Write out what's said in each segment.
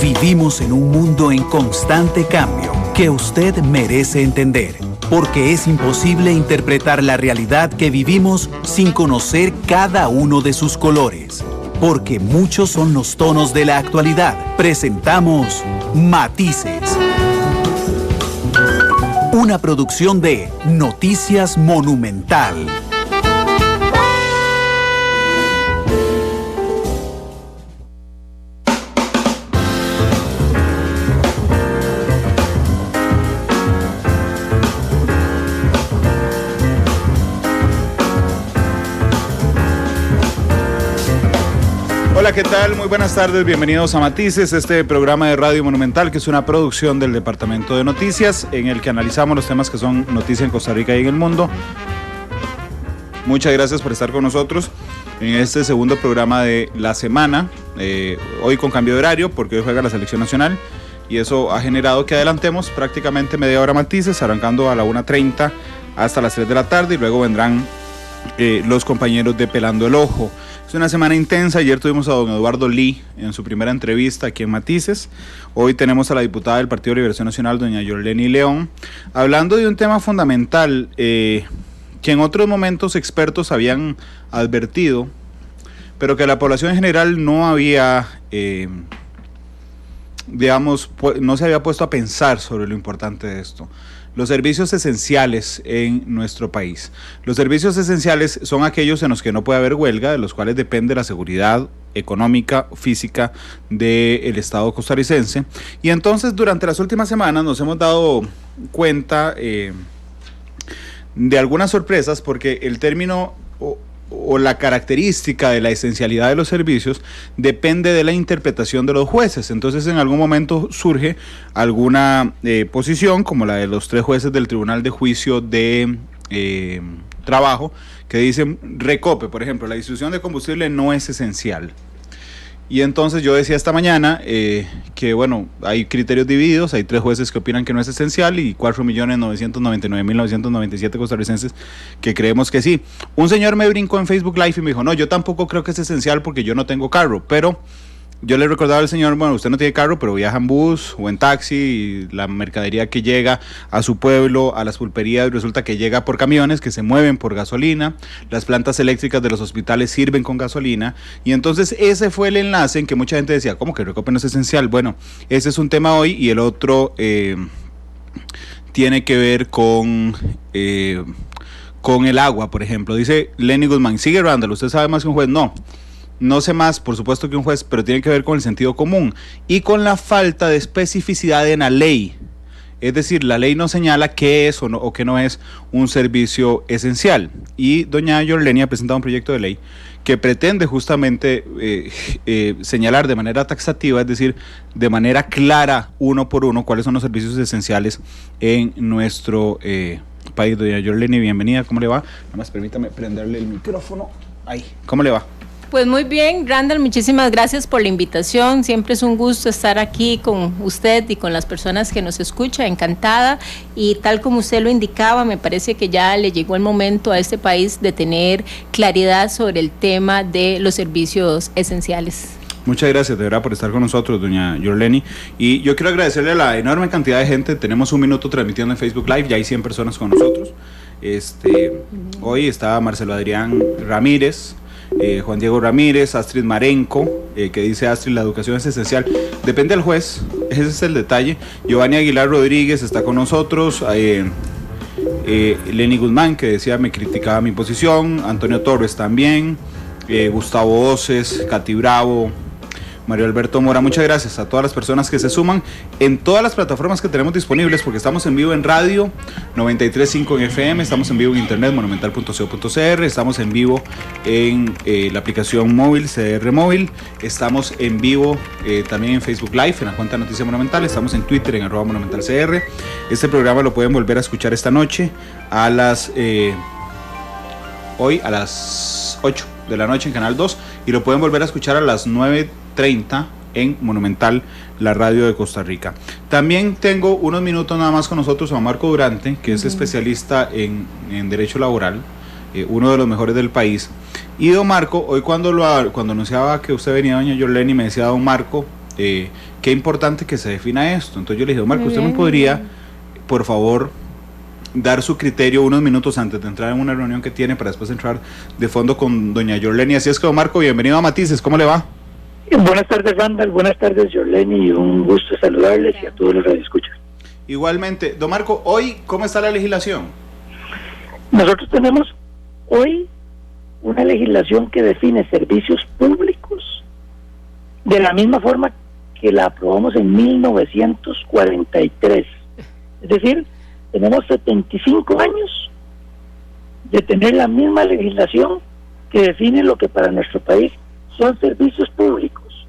Vivimos en un mundo en constante cambio que usted merece entender, porque es imposible interpretar la realidad que vivimos sin conocer cada uno de sus colores. Porque muchos son los tonos de la actualidad. Presentamos Matices. Una producción de Noticias Monumental. Hola, ¿qué tal? Muy buenas tardes, bienvenidos a Matices, este programa de Radio Monumental, que es una producción del Departamento de Noticias, en el que analizamos los temas que son noticia en Costa Rica y en el mundo. Muchas gracias por estar con nosotros en este segundo programa de la semana, hoy con cambio de horario, porque hoy juega la Selección Nacional, y eso ha generado que adelantemos prácticamente media hora Matices, arrancando a la 1:30 hasta las 3 de la tarde, y luego vendrán los compañeros de Pelando el Ojo. Es una semana intensa. Ayer tuvimos a don Eduardo Lee en su primera entrevista aquí en Matices. Hoy tenemos a la diputada del Partido de Liberación Nacional, doña Yorleni León, hablando de un tema fundamental que en otros momentos expertos habían advertido, pero que la población en general no había, no se había puesto a pensar sobre lo importante de esto. Los servicios esenciales en nuestro país. Los servicios esenciales son aquellos en los que no puede haber huelga, de los cuales depende la seguridad económica, física del Estado costarricense. Y entonces durante las últimas semanas nos hemos dado cuenta de algunas sorpresas, porque el término o la característica de la esencialidad de los servicios depende de la interpretación de los jueces. Entonces en algún momento surge alguna posición, como la de los 3 jueces del Tribunal de Juicio de Trabajo, que dicen recope, por ejemplo, la distribución de combustible no es esencial. Y entonces yo decía esta mañana que bueno, hay criterios divididos, hay 3 jueces que opinan que no es esencial y 4.999.997 costarricenses que creemos que sí. Un señor me brincó en Facebook Live y me dijo, no, yo tampoco creo que es esencial porque yo no tengo carro, pero yo le recordaba al señor, bueno, usted no tiene carro, pero viaja en bus o en taxi, y la mercadería que llega a su pueblo, a las pulperías, resulta que llega por camiones que se mueven por gasolina, las plantas eléctricas de los hospitales sirven con gasolina, y entonces ese fue el enlace en que mucha gente decía, ¿cómo que recope no es esencial? Bueno, ese es un tema hoy, y el otro tiene que ver con el agua, por ejemplo. Dice Lenny Guzmán, sigue Randall, ¿usted sabe más que un juez? No sé más, por supuesto, que un juez, pero tiene que ver con el sentido común y con la falta de especificidad en la ley. Es decir, la ley no señala qué es o qué no es un servicio esencial. Y doña Yorleni ha presentado un proyecto de ley que pretende justamente señalar de manera taxativa, es decir, de manera clara, uno por uno, cuáles son los servicios esenciales en nuestro país. Doña Yorleni, bienvenida, ¿cómo le va? Nada más permítame prenderle el micrófono. Ahí, ¿cómo le va? Pues muy bien, Randall, muchísimas gracias por la invitación. Siempre es un gusto estar aquí con usted y con las personas que nos escuchan, encantada. Y tal como usted lo indicaba, me parece que ya le llegó el momento a este país de tener claridad sobre el tema de los servicios esenciales. Muchas gracias de verdad por estar con nosotros, doña Yorleni. Y yo quiero agradecerle a la enorme cantidad de gente. Tenemos un minuto transmitiendo en Facebook Live, ya hay 100 personas con nosotros. Hoy está Marcelo Adrián Ramírez, Juan Diego Ramírez, Astrid Marenco, que dice: Astrid, la educación es esencial, depende del juez, ese es el detalle. Giovanni Aguilar Rodríguez está con nosotros, Lenny Guzmán, que decía me criticaba mi posición, Antonio Torres también, Gustavo Oces, Katy Bravo, Mario Alberto Mora. Muchas gracias a todas las personas que se suman en todas las plataformas que tenemos disponibles, porque estamos en vivo en radio 93.5 en FM, estamos en vivo en internet monumental.co.cr, estamos en vivo en la aplicación móvil CR Móvil, estamos en vivo también en Facebook Live en la cuenta Noticia Monumental, estamos en Twitter en @monumentalcr. Este programa lo pueden volver a escuchar esta noche a las hoy a las 8 de la noche en Canal 2, y lo pueden volver a escuchar a las 9:30 en Monumental, la radio de Costa Rica. También tengo unos minutos nada más con nosotros a Marco Durante, que es especialista en Derecho Laboral, uno de los mejores del país. Y don Marco, hoy cuando anunciaba que usted venía, doña Yorleni, me decía: don Marco, qué importante que se defina esto. Entonces yo le dije, Marco, ¿usted me podría, por favor, dar su criterio unos minutos antes de entrar en una reunión que tiene para después entrar de fondo con doña Yorleni? Así es que, don Marco, bienvenido a Matices, ¿cómo le va? Buenas tardes, Randall, buenas tardes, Yorleni, y un gusto saludarles y a todos los radioescuchas. Igualmente. Don Marco, hoy, ¿cómo está la legislación? Nosotros tenemos hoy una legislación que define servicios públicos de la misma forma que la aprobamos en 1943. Es decir, tenemos 75 años de tener la misma legislación que define lo que para nuestro país son servicios públicos,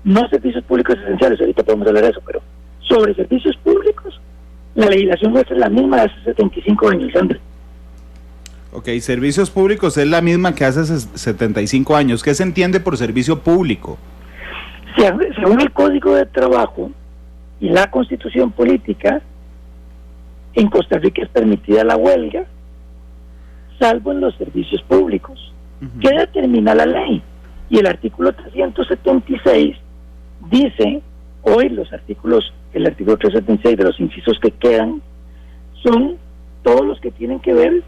no servicios públicos esenciales. Ahorita podemos hablar de eso, pero sobre servicios públicos, la legislación nuestra es la misma de hace 75 años, Andrés. Ok, servicios públicos es la misma que hace 75 años. ¿Qué se entiende por servicio público? Según el Código de Trabajo y la Constitución Política, en Costa Rica es permitida la huelga, salvo en los servicios públicos. ¿Qué determina la ley? Y el artículo 376 dice, hoy el artículo 376 de los incisos que quedan son todos los que tienen que ver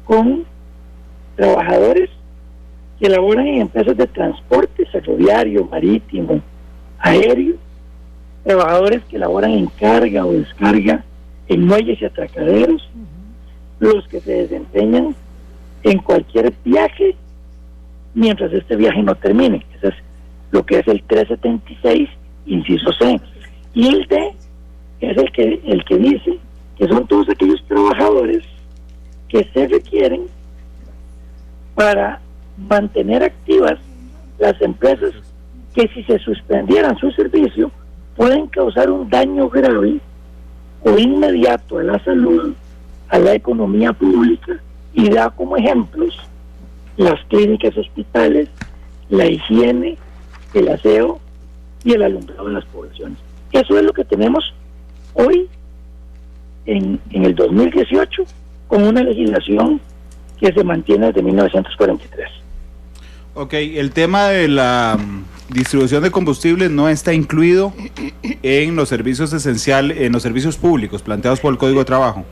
con trabajadores que laboran en empresas de transporte ferroviario, marítimo, aéreo, trabajadores que laboran en carga o descarga en muelles y atracaderos, los que se desempeñan en cualquier viaje mientras este viaje no termine. Eso es lo que es el 376, inciso C. Y el D es el que dice que son todos aquellos trabajadores que se requieren para mantener activas las empresas que, si se suspendieran su servicio, pueden causar un daño grave o inmediato a la salud, a la economía pública, y da como ejemplos las clínicas, hospitales, la higiene, el aseo y el alumbrado de las poblaciones. Eso es lo que tenemos hoy en el 2018 con una legislación que se mantiene desde 1943. Ok, el tema de la distribución de combustibles no está incluido en los servicios esenciales, en los servicios públicos planteados por el Código de Trabajo.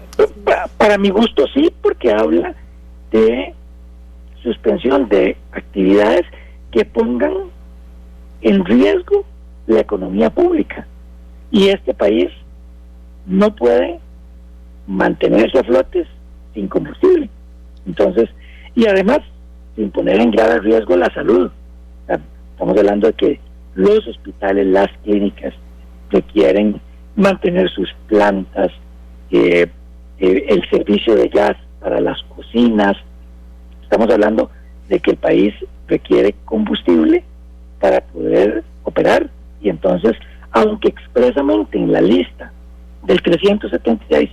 Para mi gusto sí, porque habla de suspensión de actividades que pongan en riesgo la economía pública, y este país no puede mantenerse a flote sin combustible. Entonces, y además sin poner en grave riesgo la salud. Estamos hablando de que los hospitales, las clínicas requieren mantener sus plantas, el servicio de gas para las cocinas. Estamos hablando de que el país requiere combustible para poder operar, y entonces, aunque expresamente en la lista del 376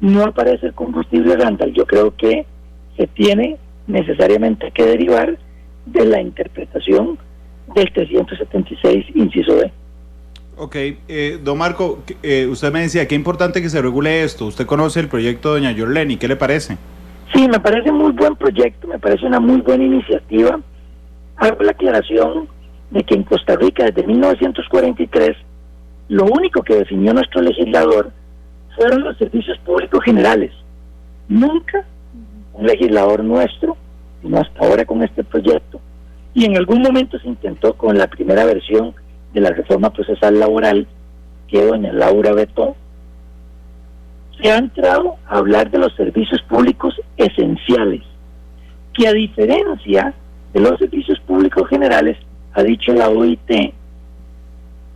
no aparece el combustible, Randall, yo creo que se tiene necesariamente que derivar de la interpretación del 376, inciso B. Ok, don Marco, usted me decía, qué importante que se regule esto. Usted conoce el proyecto de doña Yorleni, ¿qué le parece? Sí, me parece muy buen proyecto, me parece una muy buena iniciativa. Hago la aclaración de que en Costa Rica, desde 1943, lo único que definió nuestro legislador fueron los servicios públicos generales. Nunca un legislador nuestro, sino hasta ahora con este proyecto, y en algún momento se intentó con la primera versión de la reforma procesal laboral que doña Laura vetó, se ha entrado a hablar de los servicios públicos esenciales, que a diferencia de los servicios públicos generales, ha dicho la OIT,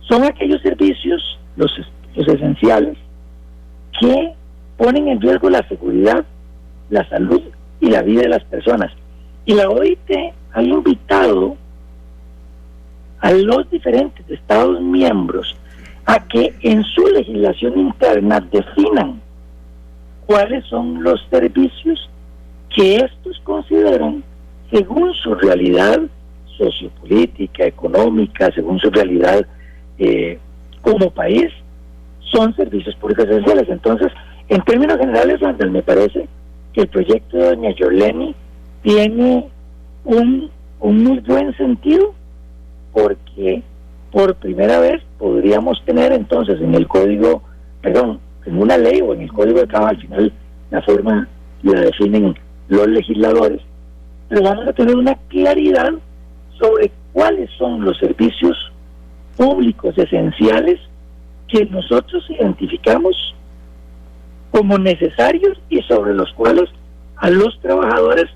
son aquellos servicios, los esenciales, que ponen en riesgo la seguridad, la salud y la vida de las personas. Y la OIT ha invitado a los diferentes Estados miembros a que en su legislación interna definan cuáles son los servicios que estos consideran, según su realidad sociopolítica, económica, según su realidad como país, son servicios públicos esenciales. Entonces, en términos generales, Randall, me parece que el proyecto de doña Yorleni tiene un muy buen sentido, porque por primera vez podríamos tener entonces en el código, en una ley o en el código de trabajo, al final la forma la definen los legisladores, pero vamos a tener una claridad sobre cuáles son los servicios públicos esenciales que nosotros identificamos como necesarios y sobre los cuales a los trabajadores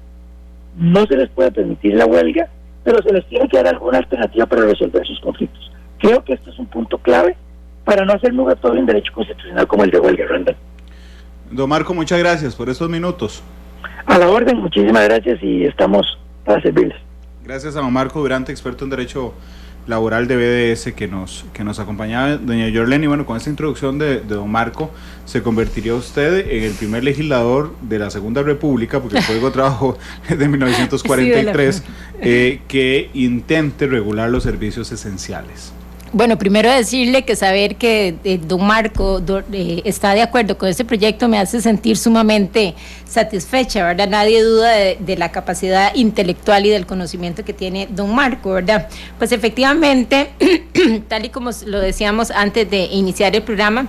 no se les puede permitir la huelga, pero se les tiene que dar alguna alternativa para resolver sus conflictos. Creo que esto es un punto clave para no hacer nugatorio en derecho constitucional como el de huelga, Randall. Don Marco, muchas gracias por estos minutos. A la orden, muchísimas gracias y estamos para servirles. Gracias a don Marco Durante, experto en Derecho Laboral de BDS, que nos acompañaba. Doña Yorleni, bueno, con esta introducción de don Marco, se convertiría usted en el primer legislador de la Segunda República, porque el Código de Trabajo es de 1943, que intente regular los servicios esenciales. Bueno, primero decirle que saber que don Marco está de acuerdo con este proyecto me hace sentir sumamente satisfecha, ¿verdad? Nadie duda de la capacidad intelectual y del conocimiento que tiene don Marco, ¿verdad? Pues efectivamente, tal y como lo decíamos antes de iniciar el programa,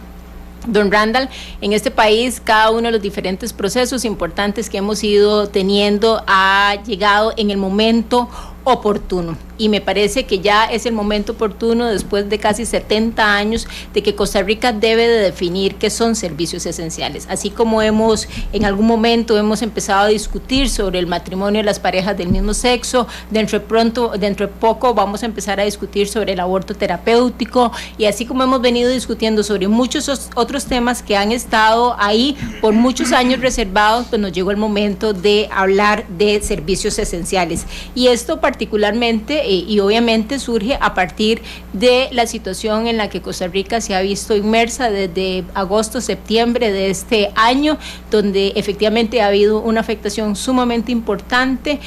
don Randall, en este país cada uno de los diferentes procesos importantes que hemos ido teniendo ha llegado en el momento oportuno, y me parece que ya es el momento oportuno, después de casi 70 años, de que Costa Rica debe de definir qué son servicios esenciales. Así como en algún momento hemos empezado a discutir sobre el matrimonio de las parejas del mismo sexo, dentro de poco vamos a empezar a discutir sobre el aborto terapéutico, y así como hemos venido discutiendo sobre muchos otros temas que han estado ahí por muchos años reservados, pues nos llegó el momento de hablar de servicios esenciales, y esto particularmente y obviamente surge a partir de la situación en la que Costa Rica se ha visto inmersa desde agosto, septiembre de este año, donde efectivamente ha habido una afectación sumamente importante,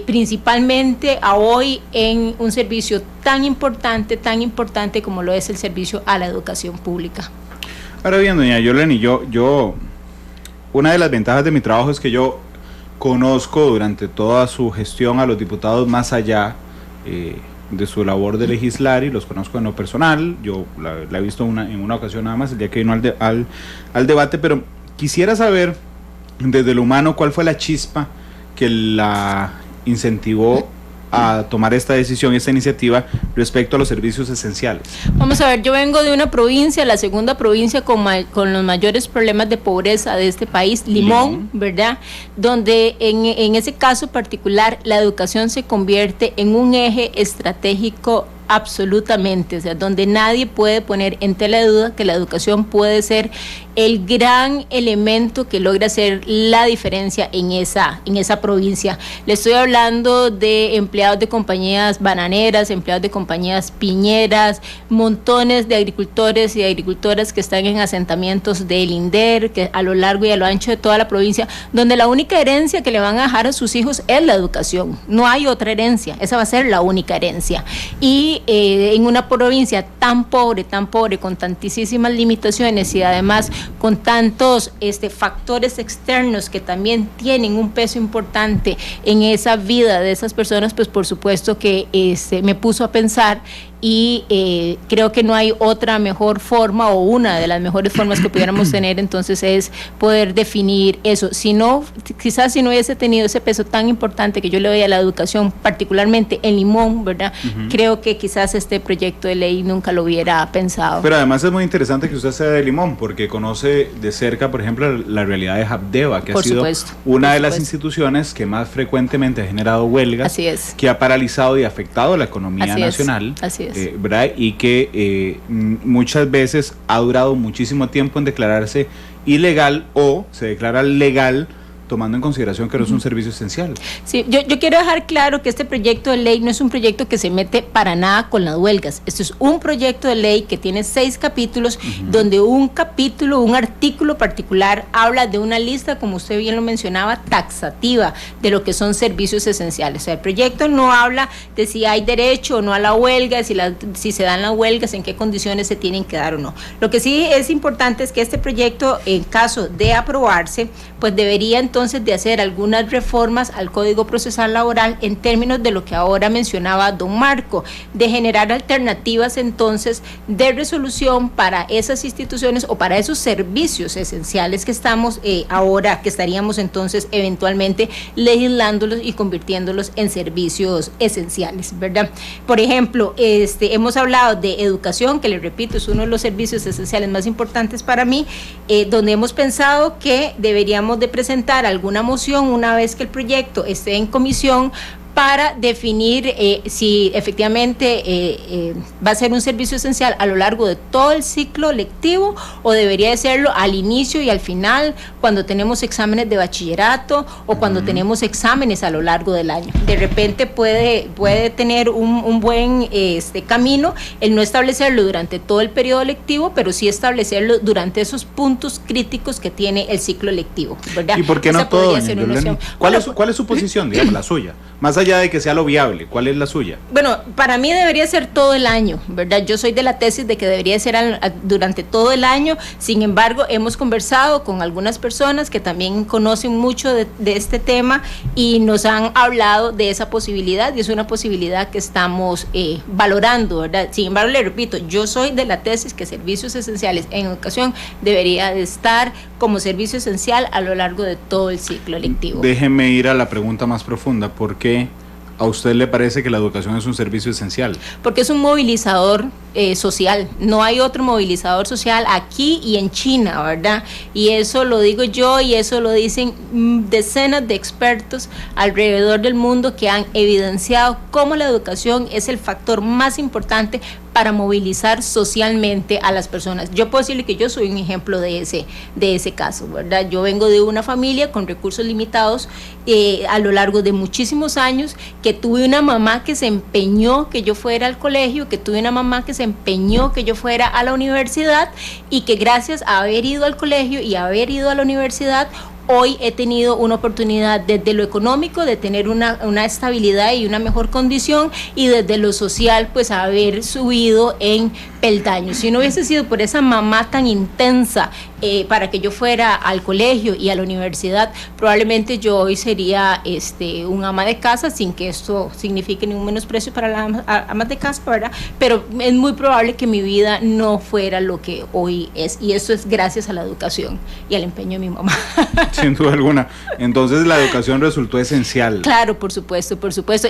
principalmente a hoy en un servicio tan importante como lo es el servicio a la educación pública. Ahora bien, doña Yorleni, yo una de las ventajas de mi trabajo es que yo conozco durante toda su gestión a los diputados más allá de su labor de legislar, y los conozco en lo personal. Yo la he visto en una ocasión nada más, el día que vino al debate, pero quisiera saber desde lo humano cuál fue la chispa que la incentivó a tomar esta iniciativa respecto a los servicios esenciales. Vamos a ver, yo vengo de una provincia, la segunda provincia con los mayores problemas de pobreza de este país, Limón, ¿verdad? Donde en ese caso particular la educación se convierte en un eje estratégico absolutamente, o sea, donde nadie puede poner en tela de duda que la educación puede ser el gran elemento que logra hacer la diferencia en esa provincia. Le estoy hablando de empleados de compañías bananeras, empleados de compañías piñeras, montones de agricultores y agricultoras que están en asentamientos del INDER, que a lo largo y a lo ancho de toda la provincia, donde la única herencia que le van a dejar a sus hijos es la educación. No hay otra herencia, esa va a ser la única herencia. Y en una provincia tan pobre, con tantísimas limitaciones y además con tantos factores externos que también tienen un peso importante en esa vida de esas personas, pues por supuesto que me puso a pensar, y creo que no hay otra mejor forma, o una de las mejores formas que pudiéramos tener entonces es poder definir eso. Quizás si no hubiese tenido ese peso tan importante que yo le doy a la educación, particularmente en Limón, ¿verdad? Creo que quizás este proyecto de ley nunca lo hubiera pensado. Pero además es muy interesante que usted sea de Limón, porque conoce de cerca, por ejemplo, la realidad de Habdeba, que ha sido una de las instituciones que más frecuentemente ha generado huelgas, así es, que ha paralizado y afectado la economía nacional. Así es. ¿Verdad? Y que muchas veces ha durado muchísimo tiempo en declararse ilegal, o se declara legal tomando en consideración que no es un servicio esencial. Sí, yo quiero dejar claro que este proyecto de ley no es un proyecto que se mete para nada con las huelgas. Esto es un proyecto de ley que tiene 6 capítulos, donde un artículo particular habla de una lista, como usted bien lo mencionaba, taxativa de lo que son servicios esenciales. O sea, el proyecto no habla de si hay derecho o no a la huelga, si se dan las huelgas, en qué condiciones se tienen que dar o no. Lo que sí es importante es que este proyecto, en caso de aprobarse, pues debería entonces entonces de hacer algunas reformas al Código Procesal Laboral en términos de lo que ahora mencionaba don Marco, de generar alternativas entonces de resolución para esas instituciones o para esos servicios esenciales que estamos ahora, que estaríamos entonces eventualmente legislándolos y convirtiéndolos en servicios esenciales, ¿verdad? Por ejemplo, hemos hablado de educación, que les repito, es uno de los servicios esenciales más importantes para mí, donde hemos pensado que deberíamos de presentar alguna moción una vez que el proyecto esté en comisión para definir si efectivamente va a ser un servicio esencial a lo largo de todo el ciclo lectivo o debería de serlo al inicio y al final, cuando tenemos exámenes de bachillerato o cuando tenemos exámenes a lo largo del año. De repente puede tener un buen camino el no establecerlo durante todo el periodo lectivo, pero sí establecerlo durante esos puntos críticos que tiene el ciclo lectivo, ¿verdad? ¿Y por qué no todo, ¿Cuál es su posición, digamos, la suya? Más allá de que sea lo viable, ¿cuál es la suya? Bueno, para mí debería ser todo el año, ¿verdad? Yo soy de la tesis de que debería ser durante todo el año. Sin embargo, hemos conversado con algunas personas que también conocen mucho de este tema y nos han hablado de esa posibilidad, y es una posibilidad que estamos valorando, ¿verdad? Sin embargo, le repito, yo soy de la tesis que servicios esenciales en educación debería de estar como servicio esencial a lo largo de todo el ciclo lectivo. Déjeme ir a la pregunta más profunda. ¿Por qué a usted le parece que la educación es un servicio esencial? Porque es un movilizador social. No hay otro movilizador social aquí y en China, ¿verdad? Y eso lo digo yo y eso lo dicen decenas de expertos alrededor del mundo que han evidenciado cómo la educación es el factor más importante para movilizar socialmente a las personas. Yo puedo decirle que yo soy un ejemplo de ese caso, ¿verdad? Yo vengo de una familia con recursos limitados a lo largo de muchísimos años, que tuve una mamá que se empeñó que yo fuera al colegio, que tuve una mamá que se empeñó que yo fuera a la universidad y que gracias a haber ido al colegio y haber ido a la universidad, hoy he tenido una oportunidad desde lo económico de tener una estabilidad y una mejor condición, y desde lo social pues haber subido en peldaños. Si no hubiese sido por esa mamá tan intensa para que yo fuera al colegio y a la universidad, probablemente yo hoy sería un ama de casa, sin que esto signifique ningún menosprecio para las amas de casa, ¿verdad? Pero es muy probable que mi vida no fuera lo que hoy es, y eso es gracias a la educación y al empeño de mi mamá. Sin duda alguna. Entonces la educación resultó esencial. Claro, por supuesto.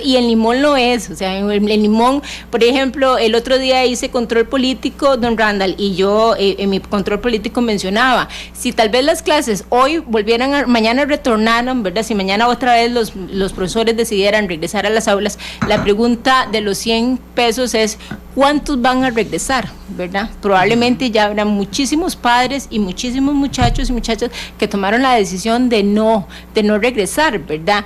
Y en Limón lo es. O sea, en Limón, por ejemplo, el otro día hice control político, don Randall, y yo en mi control político mencionaba, si tal vez las clases hoy mañana retornaran, ¿verdad? Si mañana otra vez los profesores decidieran regresar a las aulas, la pregunta de los 100 pesos es, ¿cuántos van a regresar? ¿Verdad? Probablemente ya habrá muchísimos padres y muchísimos muchachos y muchachas que tomaron la decisión de no regresar, ¿verdad?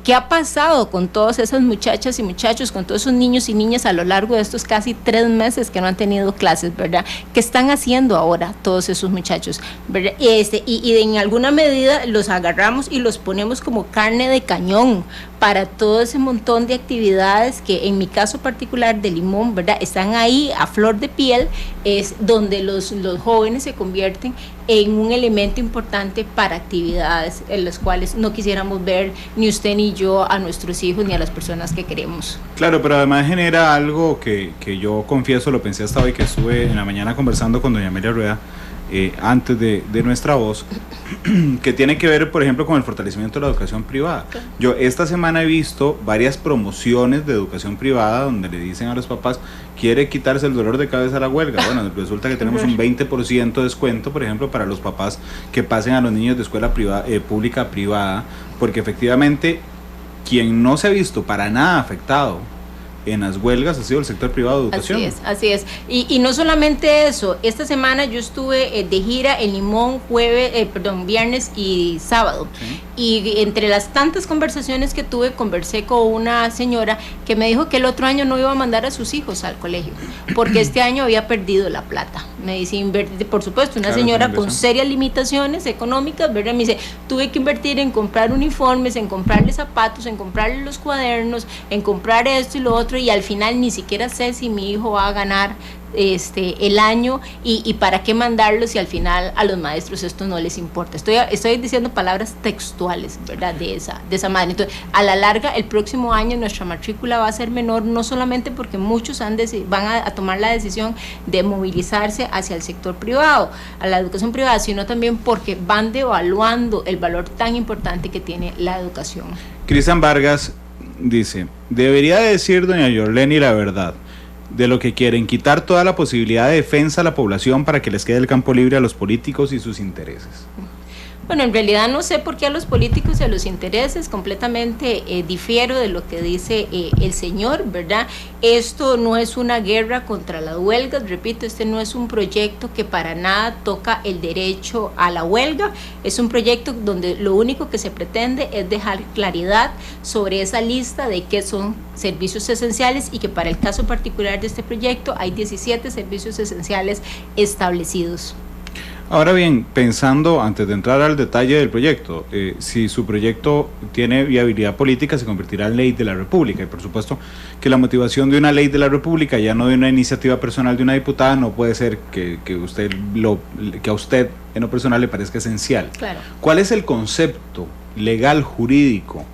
¿Qué ha pasado con todas esas muchachas y muchachos, con todos esos niños y niñas a lo largo de estos casi 3 meses que no han tenido clases, ¿verdad? ¿Qué están haciendo ahora todos esos muchachos, ¿verdad? Y en alguna medida los agarramos y los ponemos como carne de cañón para todo ese montón de actividades que en mi caso particular de Limón, ¿verdad?, están ahí a flor de piel, es donde los jóvenes se convierten en un elemento importante para actividades en las cuales no quisiéramos ver ni usted ni yo a nuestros hijos ni a las personas que queremos. Claro, pero además genera algo que yo confieso, lo pensé hasta hoy que estuve en la mañana conversando con doña Amelia Rueda, antes de nuestra voz, que tiene que ver, por ejemplo, con el fortalecimiento de la educación privada. Yo esta semana he visto varias promociones de educación privada donde le dicen a los papás, quiere quitarse el dolor de cabeza a la huelga. Bueno, resulta que tenemos un 20% de descuento, por ejemplo, para los papás que pasen a los niños de escuela pública a privada, porque efectivamente quien no se ha visto para nada afectado en las huelgas ha sido el sector privado de educación. Así es. Y no solamente eso, esta semana yo estuve de gira en Limón viernes y sábado. Sí. Y entre las tantas conversaciones que tuve, conversé con una señora que me dijo que el otro año no iba a mandar a sus hijos al colegio, porque este año había perdido la plata. Me dice, por supuesto, una señora con serias limitaciones económicas, ¿verdad? Me dice, tuve que invertir en comprar uniformes, en comprarle zapatos, en comprarle los cuadernos, en comprar esto y lo otro, y al final ni siquiera sé si mi hijo va a ganar el año y para qué mandarlos si al final a los maestros esto no les importa. Estoy diciendo palabras textuales, ¿verdad? De esa manera. Entonces, a la larga, el próximo año nuestra matrícula va a ser menor, no solamente porque muchos van a tomar la decisión de movilizarse hacia el sector privado, a la educación privada, sino también porque van devaluando el valor tan importante que tiene la educación. Cristian Vargas dice, debería decir doña Yorleni la verdad de lo que quieren, quitar toda la posibilidad de defensa a la población para que les quede el campo libre a los políticos y sus intereses. Bueno, en realidad no sé por qué a los políticos y a los intereses, completamente difiero de lo que dice el señor, ¿verdad? Esto no es una guerra contra las huelgas, repito, este no es un proyecto que para nada toca el derecho a la huelga, es un proyecto donde lo único que se pretende es dejar claridad sobre esa lista de qué son servicios esenciales y que para el caso particular de este proyecto hay 17 servicios esenciales establecidos. Ahora bien, pensando, antes de entrar al detalle del proyecto, si su proyecto tiene viabilidad política, se convertirá en ley de la República. Y por supuesto que la motivación de una ley de la República, ya no de una iniciativa personal de una diputada, no puede ser que a usted en lo personal le parezca esencial. Claro. ¿Cuál es el concepto legal, jurídico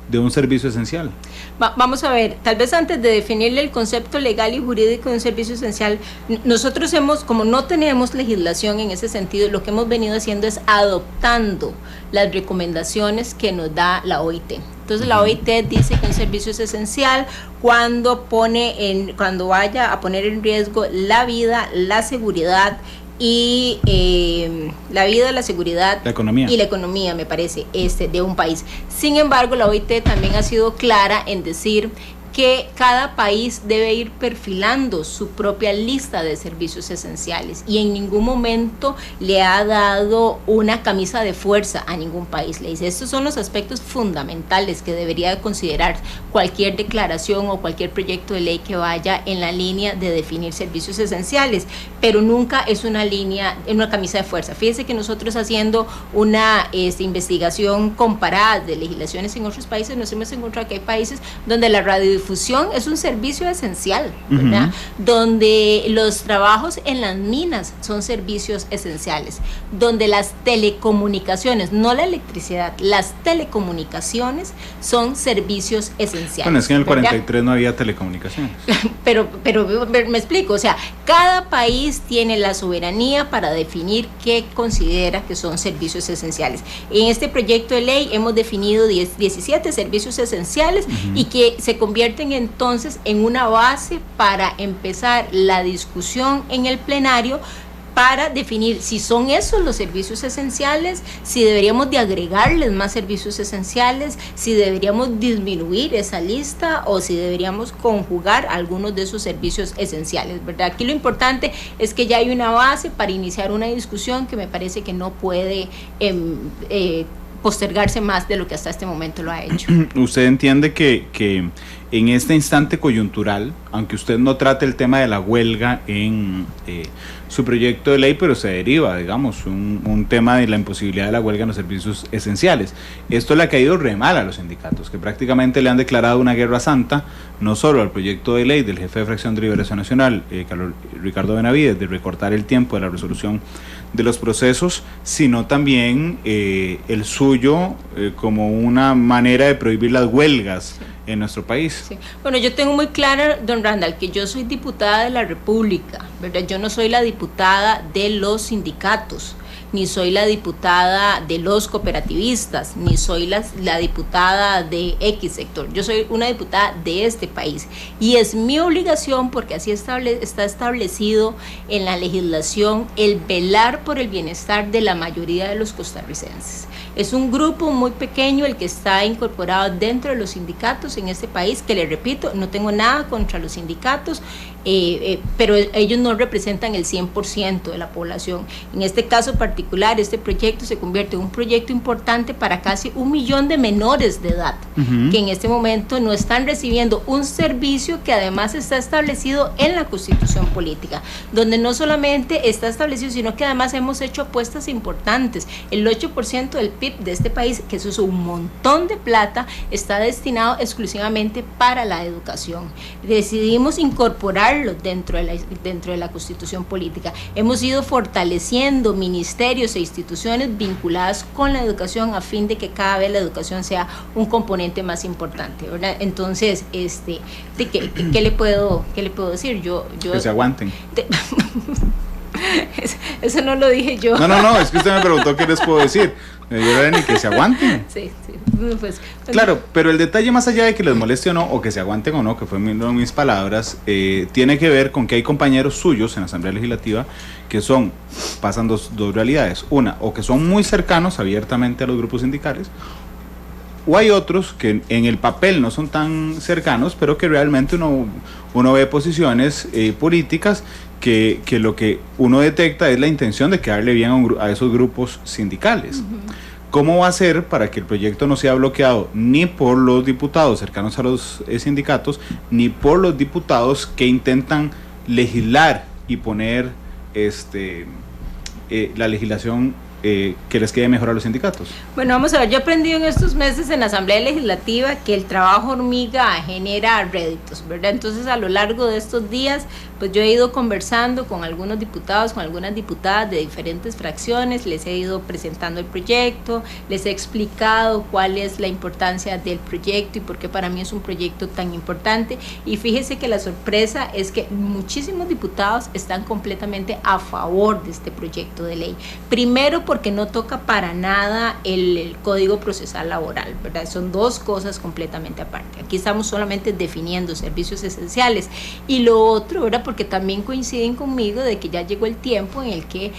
de un servicio esencial? Vamos a ver, tal vez antes de definirle el concepto legal y jurídico de un servicio esencial, nosotros como no tenemos legislación en ese sentido, lo que hemos venido haciendo es adoptando las recomendaciones que nos da la OIT. Entonces la OIT dice que un servicio es esencial cuando vaya a poner en riesgo la vida, la seguridad y la vida, la seguridad y la economía, me parece, de un país. Sin embargo, la OIT también ha sido clara en decir que cada país debe ir perfilando su propia lista de servicios esenciales y en ningún momento le ha dado una camisa de fuerza a ningún país. Le dice, estos son los aspectos fundamentales que debería considerar cualquier declaración o cualquier proyecto de ley que vaya en la línea de definir servicios esenciales, pero nunca es una camisa de fuerza. Fíjese que nosotros haciendo una investigación comparada de legislaciones en otros países, nos hemos encontrado que hay países donde la radiodifusión es un servicio esencial, ¿verdad? Donde los trabajos en las minas son servicios esenciales, donde las telecomunicaciones, no la electricidad, las telecomunicaciones son servicios esenciales. Bueno, es que en el 43 no había telecomunicaciones. pero me explico, o sea, cada país tiene la soberanía para definir qué considera que son servicios esenciales. En este proyecto de ley hemos definido 17 servicios esenciales y que se convierten entonces en una base para empezar la discusión en el plenario para definir si son esos los servicios esenciales, si deberíamos de agregarles más servicios esenciales, si deberíamos disminuir esa lista o si deberíamos conjugar algunos de esos servicios esenciales, ¿verdad? Aquí lo importante es que ya hay una base para iniciar una discusión que me parece que no puede postergarse más de lo que hasta este momento lo ha hecho. ¿Usted entiende que en este instante coyuntural, aunque usted no trate el tema de la huelga en su proyecto de ley, pero se deriva, digamos, un tema de la imposibilidad de la huelga en los servicios esenciales, esto le ha caído re mal a los sindicatos, que prácticamente le han declarado una guerra santa, no solo al proyecto de ley del jefe de fracción de Liberación Nacional, Ricardo Benavides, de recortar el tiempo de la resolución de los procesos, sino también el suyo como una manera de prohibir las huelgas en nuestro país. Sí. Bueno, yo tengo muy claro, don Randall, que yo soy diputada de la República, ¿verdad? Yo no soy la diputada de los sindicatos, ni soy la diputada de los cooperativistas, ni soy la diputada de X sector. Yo soy una diputada de este país y es mi obligación, porque así está establecido en la legislación, el velar por el bienestar de la mayoría de los costarricenses. Es un grupo muy pequeño el que está incorporado dentro de los sindicatos en este país, que le repito, no tengo nada contra los sindicatos, pero ellos no representan el 100% de la población. En este caso particular, este proyecto se convierte en un proyecto importante para casi 1 millón de menores de edad, que en este momento no están recibiendo un servicio que además está establecido en la Constitución Política, donde no solamente está establecido, sino que además hemos hecho apuestas importantes. El 8% del PIB de este país, que eso es un montón de plata, está destinado exclusivamente para la educación. Decidimos incorporar incorporarlo dentro de la Constitución política. Hemos ido fortaleciendo ministerios e instituciones vinculadas con la educación a fin de que cada vez la educación sea un componente más importante, ¿verdad? Entonces, ¿qué le puedo decir? Yo que se aguanten. Eso no lo dije yo. No, es que usted me preguntó qué les puedo decir. Yo era ni que se aguanten. Sí. Pues, claro, pero el detalle, más allá de que les moleste o no, o que se aguanten o no, que fue mis palabras, tiene que ver con que hay compañeros suyos en la Asamblea Legislativa que pasan dos realidades. Una, o que son muy cercanos abiertamente a los grupos sindicales, o hay otros que en el papel no son tan cercanos, pero que realmente uno ve posiciones políticas que lo que uno detecta es la intención de quedarle bien a esos grupos sindicales. ¿Cómo va a ser para que el proyecto no sea bloqueado ni por los diputados cercanos a los sindicatos, ni por los diputados que intentan legislar y poner la legislación que les quede mejor a los sindicatos? Bueno, vamos a ver, yo he aprendido en estos meses en la Asamblea Legislativa que el trabajo hormiga genera réditos, ¿verdad? Entonces, a lo largo de estos días, pues yo he ido conversando con algunos diputados, con algunas diputadas de diferentes fracciones, les he ido presentando el proyecto, les he explicado cuál es la importancia del proyecto y por qué para mí es un proyecto tan importante, y fíjese que la sorpresa es que muchísimos diputados están completamente a favor de este proyecto de ley. Primero, porque no toca para nada el Código Procesal Laboral, ¿verdad? Son dos cosas completamente aparte. Aquí estamos solamente definiendo servicios esenciales. Y lo otro, ¿verdad? Porque también coinciden conmigo de que ya llegó el tiempo en el que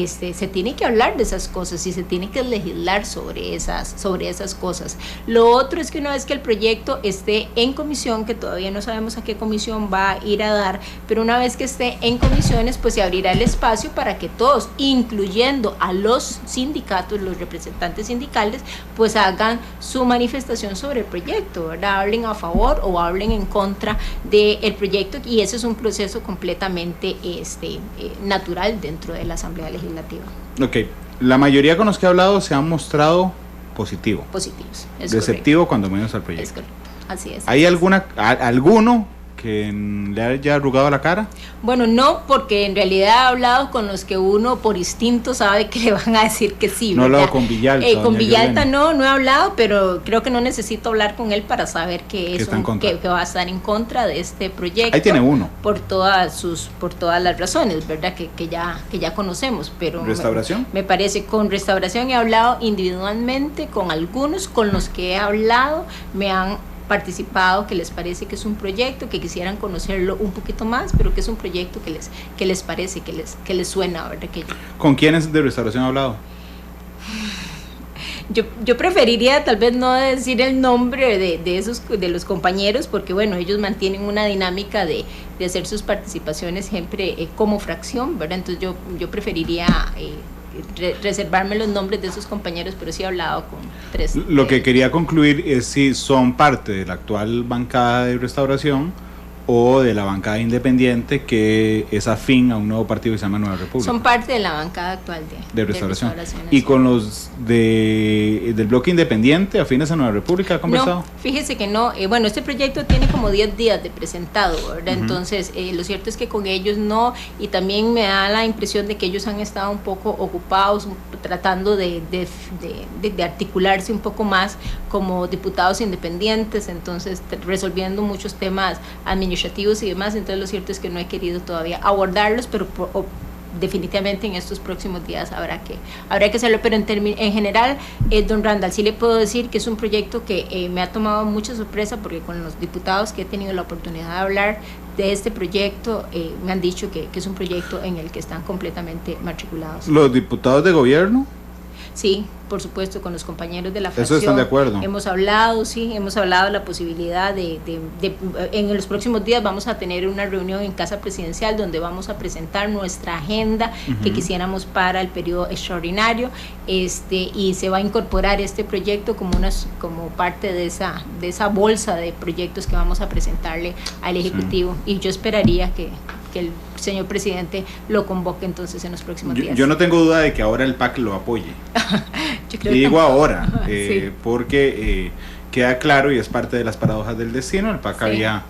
se tiene que hablar de esas cosas y se tiene que legislar sobre esas cosas. Lo otro es que una vez que el proyecto esté en comisión, que todavía no sabemos a qué comisión va a ir a dar, pero una vez que esté en comisiones, pues se abrirá el espacio para que todos, incluyendo a los sindicatos, los representantes sindicales, pues hagan su manifestación sobre el proyecto, ¿verdad? Hablen a favor o hablen en contra del proyecto, y ese es un proceso completamente natural dentro de la Asamblea Legislativa. Ok, la mayoría con los que he hablado se han mostrado positivos, es receptivo correcto. Cuando menos al proyecto. Es correcto, así es. ¿Hay alguno que le haya arrugado la cara? Bueno, no, porque en realidad he hablado con los que uno por instinto sabe que le van a decir que sí. No he hablado con Villalta. Con Villalta no he hablado, pero creo que no necesito hablar con él para saber que va a estar en contra de este proyecto. Ahí tiene uno. Por todas las razones, ¿verdad? Que ya conocemos, pero ¿Restauración? Me parece, con Restauración he hablado individualmente con algunos, con los que he hablado me han participado, que les parece que es un proyecto, que quisieran conocerlo un poquito más, pero que es un proyecto que les parece, que les suena, ¿verdad? ¿Con quiénes de Restauración ha hablado? Yo preferiría tal vez no decir el nombre de los compañeros, porque bueno, ellos mantienen una dinámica de hacer sus participaciones siempre como fracción, ¿verdad? Entonces yo preferiría reservarme los nombres de esos compañeros, pero sí he hablado con 3. Lo que quería concluir es si son parte de la actual bancada de Restauración o de la bancada independiente que es afín a un nuevo partido que se llama Nueva República. Son parte de la bancada actual de Restauración. ¿Y con los del bloque independiente afines a Nueva República ha conversado? No, fíjese que no. Bueno, este proyecto tiene como 10 días de presentado, ¿verdad? Entonces, lo cierto es que con ellos no, y también me da la impresión de que ellos han estado un poco ocupados tratando de articularse un poco más como diputados independientes, entonces resolviendo muchos temas administrativos y demás. Entonces lo cierto es que no he querido todavía abordarlos, pero definitivamente en estos próximos días habrá que hacerlo. Pero en general, don Randall, sí le puedo decir que es un proyecto que me ha tomado mucha sorpresa, porque con los diputados que he tenido la oportunidad de hablar de este proyecto, me han dicho que es un proyecto en el que están completamente matriculados. ¿Los diputados de gobierno? Sí, por supuesto, con los compañeros de la fracción. ¿Eso están de acuerdo? Hemos hablado de la posibilidad de en los próximos días vamos a tener una reunión en Casa Presidencial donde vamos a presentar nuestra agenda que quisiéramos para el periodo extraordinario, y se va a incorporar este proyecto como parte de esa bolsa de proyectos que vamos a presentarle al Ejecutivo, y yo esperaría que el señor presidente lo convoque entonces en los próximos días. Yo no tengo duda de que ahora el PAC lo apoye. Yo creo digo ahora, sí. porque queda claro y es parte de las paradojas del destino. El PAC había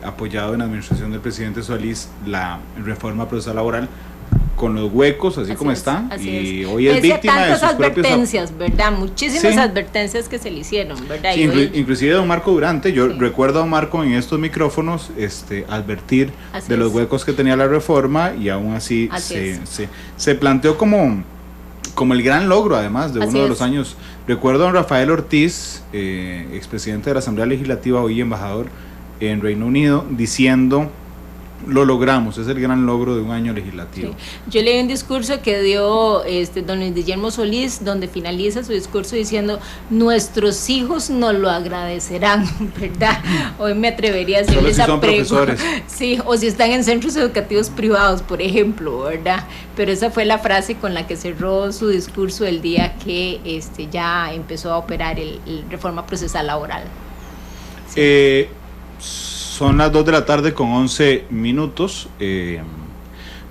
apoyado en la administración del presidente Solís la reforma procesal laboral con los huecos, así como está, y hoy es víctima de sus advertencias, ¿verdad? Muchísimas advertencias que se le hicieron, ¿verdad? Sí, inclusive don Marco Durante, yo recuerdo a don Marco en estos micrófonos advertir de los huecos que tenía la reforma, y aún así se planteó como el gran logro, además, de uno de los años. Recuerdo a don Rafael Ortiz, expresidente de la Asamblea Legislativa, hoy embajador en Reino Unido, diciendo: lo logramos, es el gran logro de un año legislativo. Sí. Yo leí un discurso que dio don Luis Guillermo Solís, donde finaliza su discurso diciendo: nuestros hijos nos lo agradecerán, ¿verdad? Hoy me atrevería a hacerles esa pregunta. Sí, o si están en centros educativos privados, por ejemplo, ¿verdad? Pero esa fue la frase con la que cerró su discurso el día que ya empezó a operar el reforma procesal laboral. Sí. Son las 2 de la tarde con 11 minutos.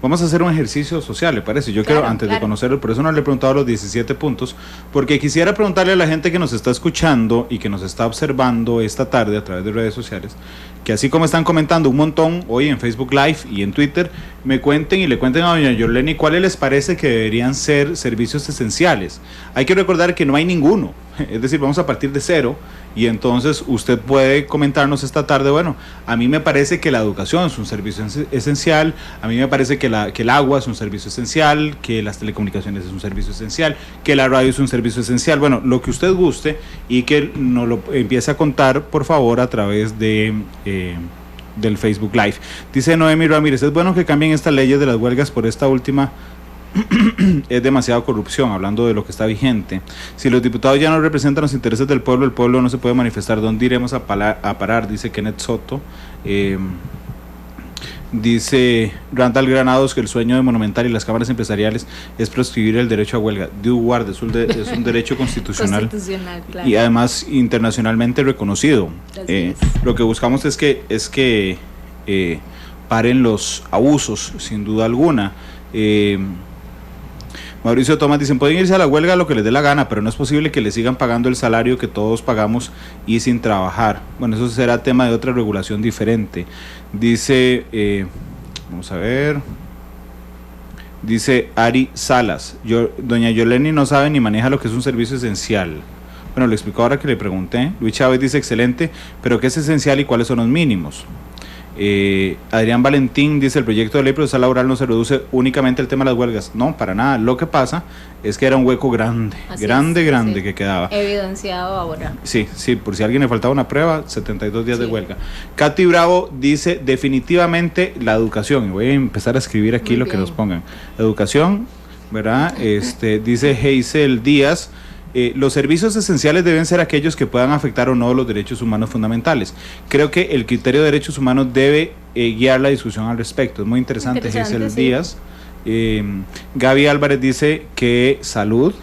Vamos a hacer un ejercicio social, ¿le parece? Yo quiero, antes de conocerlo, por eso no le he preguntado los 17 puntos, porque quisiera preguntarle a la gente que nos está escuchando y que nos está observando esta tarde a través de redes sociales, que así como están comentando un montón hoy en Facebook Live y en Twitter, me cuenten y le cuenten a doña Yorleni cuáles les parece que deberían ser servicios esenciales. Hay que recordar que no hay ninguno, es decir, vamos a partir de cero, y entonces usted puede comentarnos esta tarde: bueno, a mí me parece que la educación es un servicio esencial, a mí me parece que el agua es un servicio esencial, que las telecomunicaciones es un servicio esencial, que la radio es un servicio esencial. Bueno, lo que usted guste, y que nos lo empiece a contar, por favor, a través de del Facebook Live. Dice Noemi Ramírez: es bueno que cambien estas leyes de las huelgas por esta última. Es demasiada corrupción, hablando de lo que está vigente. Si los diputados ya no representan los intereses del pueblo, el pueblo no se puede manifestar. ¿Dónde iremos a parar? Dice Kenneth Soto. Dice Randall Granados que el sueño de Monumental y las cámaras empresariales es proscribir el derecho a huelga. Dios guarde, es un derecho constitucional, claro. Y además internacionalmente reconocido. Lo que buscamos es que paren los abusos, sin duda alguna. Mauricio Tomás dice: pueden irse a la huelga lo que les dé la gana, pero no es posible que les sigan pagando el salario que todos pagamos y sin trabajar. Bueno, eso será tema de otra regulación diferente. Dice, vamos a ver, dice Ari Salas: doña Yorleni no sabe ni maneja lo que es un servicio esencial. Bueno, le explico ahora que le pregunté. Luis Chávez dice: excelente, pero ¿qué es esencial y cuáles son los mínimos? Adrián Valentín dice: el proyecto de ley procesal laboral no se reduce únicamente al tema de las huelgas. No, para nada. Lo que pasa es que era un hueco grande que quedaba evidenciado ahora. Sí, por si a alguien le faltaba una prueba, 72 días de huelga. Katy Bravo dice: definitivamente la educación, y voy a empezar a escribir aquí lo que nos pongan. Educación, ¿verdad? Dice Hazel Díaz: los servicios esenciales deben ser aquellos que puedan afectar o no los derechos humanos fundamentales. Creo que el criterio de derechos humanos debe guiar la discusión al respecto. Es muy interesante Hazel Díaz. Gaby Álvarez dice que salud.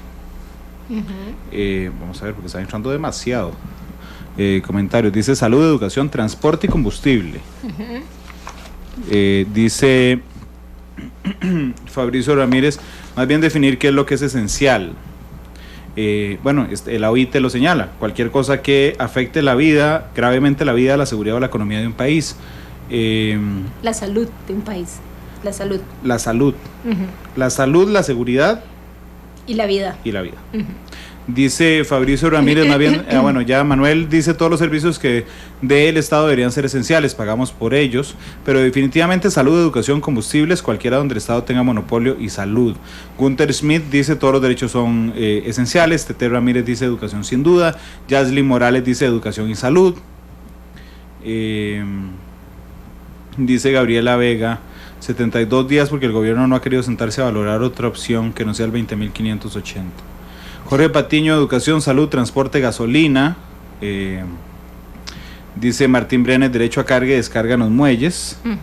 Vamos a ver, porque está entrando demasiado comentarios. Dice: salud, educación, transporte y combustible. Dice Fabricio Ramírez: más bien definir qué es lo que es esencial. Bueno, la OIT lo señala: cualquier cosa que afecte la vida, gravemente la vida, la seguridad o la economía de un país. La salud de un país. La salud. La salud. La salud, la seguridad. Y la vida. Dice Fabricio Ramírez: más bien, bueno, ya Manuel dice: todos los servicios que dé el Estado deberían ser esenciales, pagamos por ellos, pero definitivamente salud, educación, combustibles, cualquiera donde el Estado tenga monopolio, y salud. Gunther Smith dice: todos los derechos son esenciales. Tete Ramírez dice: educación sin duda. Yaslin Morales dice: educación y salud. Dice Gabriela Vega: 72 días porque el gobierno no ha querido sentarse a valorar otra opción que no sea el 20.580. Jorge Patiño: educación, salud, transporte, gasolina. Dice Martín Brenes: derecho a carga y descarga en los muelles. Ya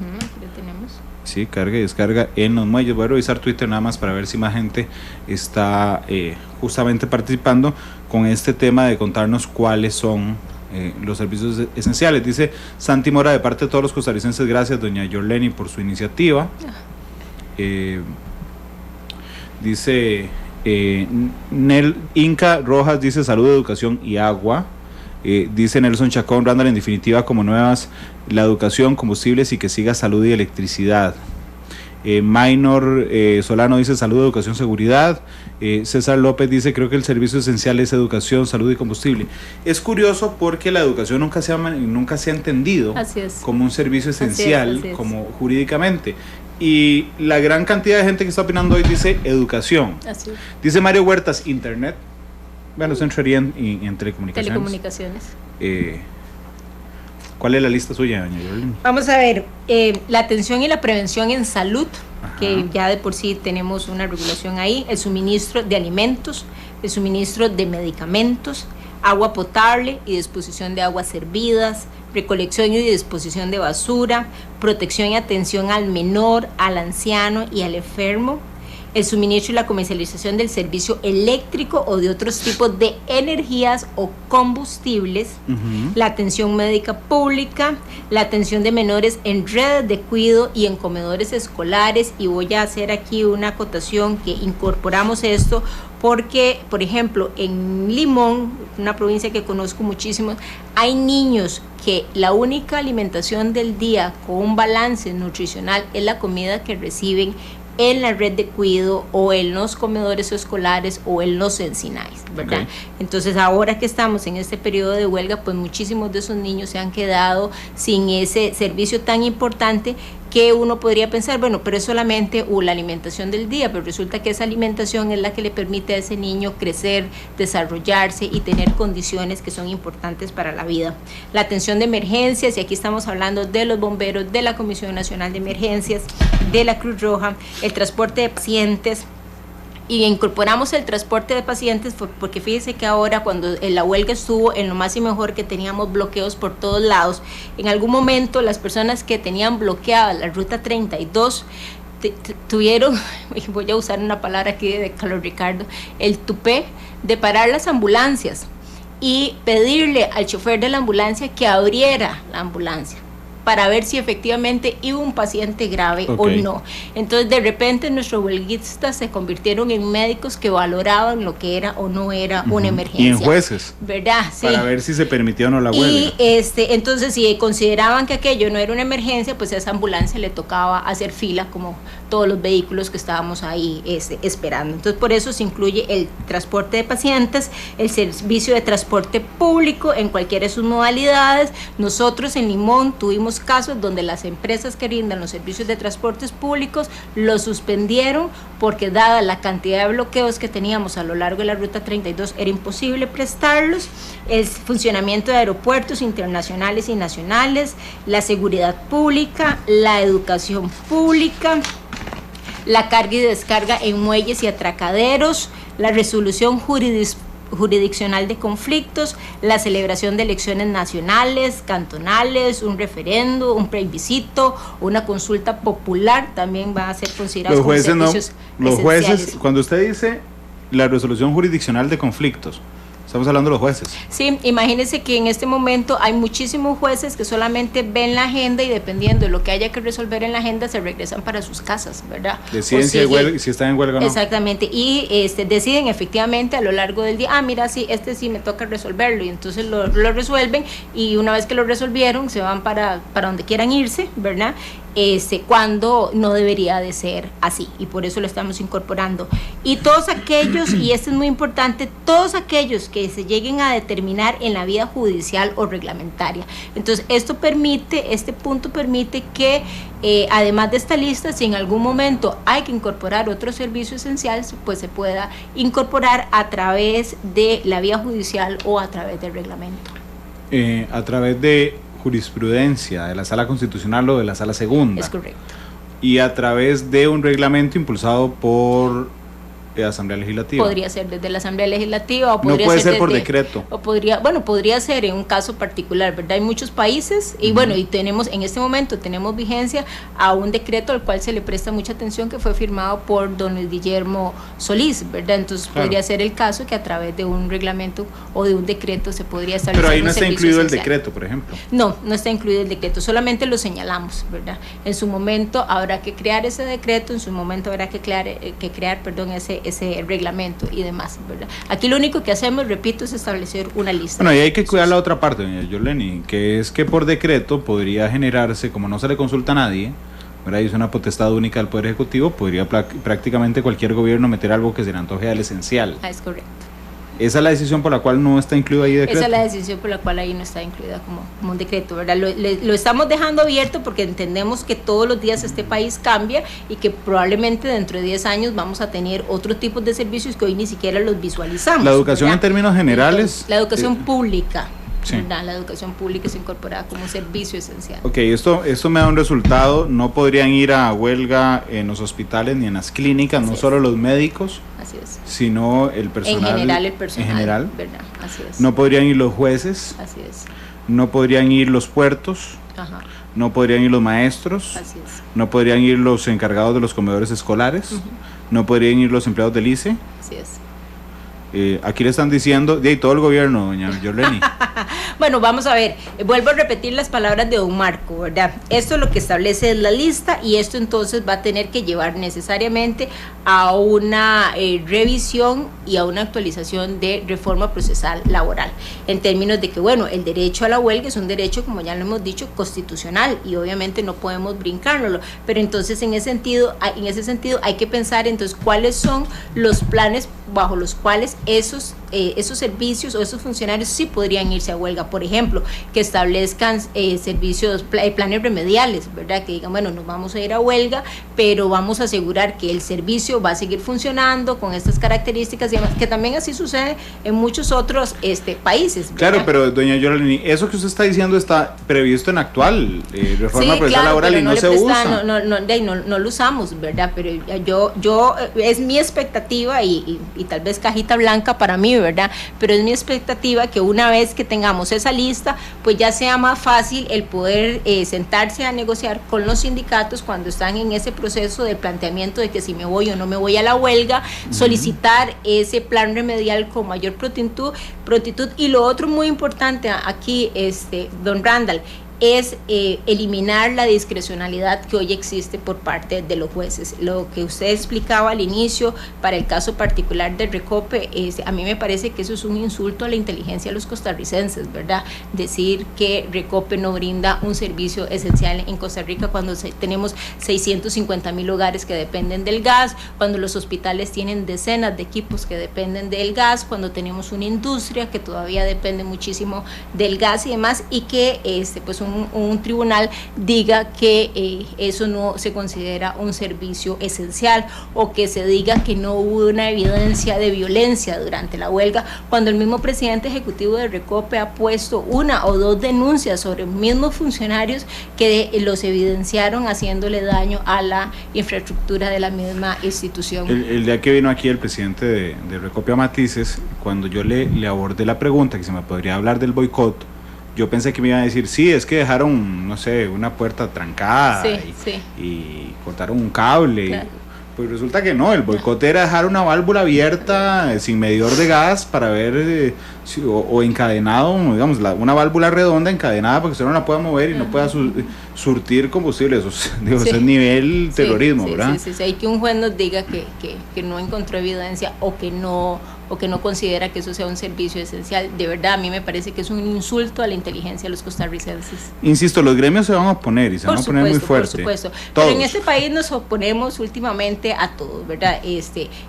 tenemos. Sí, carga y descarga en los muelles. Voy a revisar Twitter nada más para ver si más gente está justamente participando con este tema de contarnos cuáles son los servicios esenciales. Dice Santi Mora: de parte de todos los costarricenses, gracias doña Yorleni por su iniciativa. Dice Nel Inca Rojas: dice salud, educación y agua. Dice Nelson Chacón, Randall, en definitiva, como nuevas, la educación, combustibles y que siga salud y electricidad. Minor Solano dice salud, educación, seguridad. César López dice creo que el servicio esencial es educación, salud y combustible. Es curioso porque la educación nunca se ha entendido como un servicio esencial, así es. Como jurídicamente. Y la gran cantidad de gente que está opinando hoy dice educación. Así es. Dice Mario Huertas, internet. Bueno, eso entraría en telecomunicaciones. ¿Cuál es la lista suya, doña Yorlin? Vamos a ver, la atención y la prevención en salud, que ya de por sí tenemos una regulación ahí, el suministro de alimentos, el suministro de medicamentos, agua potable y disposición de aguas servidas, recolección y disposición de basura, protección y atención al menor, al anciano y al enfermo, el suministro y la comercialización del servicio eléctrico o de otros tipos de energías o combustibles, la atención médica pública, la atención de menores en redes de cuidado y en comedores escolares. Y voy a hacer aquí una acotación que incorporamos esto porque, por ejemplo, en Limón, una provincia que conozco muchísimo, hay niños que la única alimentación del día con un balance nutricional es la comida que reciben en la red de cuidado o en los comedores escolares o en los encinais, ¿verdad? Okay. Entonces ahora que estamos en este periodo de huelga, pues muchísimos de esos niños se han quedado sin ese servicio tan importante que uno podría pensar, bueno, pero es solamente la alimentación del día, pero resulta que esa alimentación es la que le permite a ese niño crecer, desarrollarse y tener condiciones que son importantes para la vida. La atención de emergencias, y aquí estamos hablando de los bomberos, de la Comisión Nacional de Emergencias, de la Cruz Roja, el transporte de pacientes. Y incorporamos el transporte de pacientes porque fíjese que ahora cuando la huelga estuvo en lo más y mejor, que teníamos bloqueos por todos lados, en algún momento las personas que tenían bloqueada la ruta 32 tuvieron, voy a usar una palabra aquí de Carlos Ricardo, el tupé de parar las ambulancias y pedirle al chofer de la ambulancia que abriera la ambulancia para ver si efectivamente iba un paciente grave o no. Entonces de repente nuestros huelguistas se convirtieron en médicos que valoraban lo que era o no era una emergencia. Y en jueces, ¿verdad? Sí. Para ver si se permitió o no la huelga. Y entonces si consideraban que aquello no era una emergencia, pues a esa ambulancia le tocaba hacer fila como todos los vehículos que estábamos ahí esperando. Entonces por eso se incluye el transporte de pacientes, el servicio de transporte público en cualquiera de sus modalidades. Nosotros en Limón tuvimos casos donde las empresas que brindan los servicios de transportes públicos los suspendieron porque dada la cantidad de bloqueos que teníamos a lo largo de la ruta 32 era imposible prestarlos. El funcionamiento de aeropuertos internacionales y nacionales, la seguridad pública, la educación pública, la carga y descarga en muelles y atracaderos, la resolución jurisdiccional de conflictos, la celebración de elecciones nacionales, cantonales, un referendo, un plebiscito, una consulta popular, también van a ser considerados como servicios esenciales. Los jueces, cuando usted dice la resolución jurisdiccional de conflictos, estamos hablando de los jueces. Sí, imagínense que en este momento hay muchísimos jueces que solamente ven la agenda y dependiendo de lo que haya que resolver en la agenda se regresan para sus casas, ¿verdad? Deciden si están en huelga o no. Exactamente, y deciden efectivamente a lo largo del día, mira, sí, sí me toca resolverlo, y entonces lo resuelven, y una vez que lo resolvieron se van para donde quieran irse, ¿verdad? Cuando no debería de ser así, y por eso lo estamos incorporando. Y todos aquellos, y esto es muy importante, todos aquellos que se lleguen a determinar en la vía judicial o reglamentaria. Entonces este punto permite que además de esta lista, si en algún momento hay que incorporar otro servicio esencial, pues se pueda incorporar a través de la vía judicial o a través del reglamento. A través de jurisprudencia de la Sala Constitucional o de la Sala Segunda. Es correcto. Y a través de un reglamento impulsado por Asamblea Legislativa. Podría ser desde la Asamblea Legislativa o podría no puede ser desde, por decreto. O podría ser en un caso particular, ¿verdad? Hay muchos países y bueno, y en este momento tenemos vigencia a un decreto al cual se le presta mucha atención que fue firmado por don Luis Guillermo Solís, ¿verdad? Entonces podría ser el caso que a través de un reglamento o de un decreto se podría establecer. Pero ahí no está incluido el decreto, por ejemplo. No está incluido el decreto, solamente lo señalamos, ¿verdad? En su momento habrá que crear ese decreto, en su momento habrá que crear ese ese reglamento y demás, ¿verdad? Aquí lo único que hacemos, repito, es establecer una lista. Bueno, y hay que cuidar la otra parte, doña Yorleni, que es que por decreto podría generarse, como no se le consulta a nadie, ¿verdad? Y es una potestad única del Poder Ejecutivo, podría prácticamente cualquier gobierno meter algo que se le antoje al esencial. Es correcto. Esa es la decisión por la cual no está incluido ahí decreto. Esa es la decisión por la cual ahí no está incluida como un decreto, ¿verdad? Lo estamos dejando abierto porque entendemos que todos los días este país cambia y que probablemente dentro de 10 años vamos a tener otros tipos de servicios que hoy ni siquiera los visualizamos. La educación, ¿verdad? En términos generales. Entonces, la educación pública. Sí. La educación pública es incorporada como un servicio esencial. Ok, esto me da un resultado. No podrían ir a huelga en los hospitales ni en las clínicas, no solo los médicos, así es, sino el personal. En general, el personal. En general. ¿Verdad? Así es. No podrían ir los jueces. Así es. No podrían ir los puertos. Ajá. No podrían ir los maestros. Así es. No podrían ir los encargados de los comedores escolares. No podrían ir los empleados del ICE. Así es. Aquí le están diciendo, de todo el gobierno, doña Yorleni. Bueno, vamos a ver, vuelvo a repetir las palabras de don Marco, ¿verdad? Esto lo que establece es la lista y esto entonces va a tener que llevar necesariamente a una revisión y a una actualización de reforma procesal laboral, en términos de que, bueno, el derecho a la huelga es un derecho, como ya lo hemos dicho, constitucional y obviamente no podemos brincárnoslo, pero entonces en ese sentido hay que pensar entonces cuáles son los planes bajo los cuales esos servicios o esos funcionarios sí podrían irse a huelga. Por ejemplo, que establezcan planes remediales, ¿verdad? Que digan, bueno, nos vamos a ir a huelga, pero vamos a asegurar que el servicio va a seguir funcionando con estas características y demás, que también así sucede en muchos otros países, ¿verdad? Claro, pero doña Yorleni, eso que usted está diciendo está previsto en actual reforma procesal laboral y no se usa. No lo usamos, ¿verdad? Pero yo es mi expectativa y tal vez cajita blanca para mí, ¿verdad? Pero es mi expectativa que una vez que tengamos esa lista, pues ya sea más fácil el poder sentarse a negociar con los sindicatos cuando están en ese proceso de planteamiento de que si me voy o no me voy a la huelga, solicitar ese plan remedial con mayor prontitud. Y lo otro muy importante aquí, don Randall, es eliminar la discrecionalidad que hoy existe por parte de los jueces. Lo que usted explicaba al inicio para el caso particular de Recope, a mí me parece que eso es un insulto a la inteligencia de los costarricenses, ¿verdad? Decir que Recope no brinda un servicio esencial en Costa Rica cuando tenemos 650,000 hogares que dependen del gas, cuando los hospitales tienen decenas de equipos que dependen del gas, cuando tenemos una industria que todavía depende muchísimo del gas y demás, y que pues un tribunal diga que eso no se considera un servicio esencial, o que se diga que no hubo una evidencia de violencia durante la huelga, cuando el mismo presidente ejecutivo de Recope ha puesto 1 o 2 denuncias sobre mismos funcionarios que los evidenciaron haciéndole daño a la infraestructura de la misma institución. El día que vino aquí el presidente de Recope a Matices, cuando yo le abordé la pregunta que se me podría hablar del boicot, yo pensé que me iban a decir, sí, es que dejaron, no sé, una puerta trancada y cortaron un cable. Claro. Pues resulta que no, el boicot era dejar una válvula abierta sin medidor de gas para ver o encadenado, digamos, una válvula redonda encadenada para que usted no la pueda mover y no pueda surtir combustible. Eso es nivel terrorismo, ¿verdad? Sí, hay que un juez nos diga que no encontró evidencia o que no considera que eso sea un servicio esencial. De verdad, a mí me parece que es un insulto a la inteligencia de los costarricenses. Insisto, los gremios se van a oponer y se van a oponer muy fuerte. Por supuesto. Todos. Pero en este país nos oponemos últimamente a todos, ¿verdad?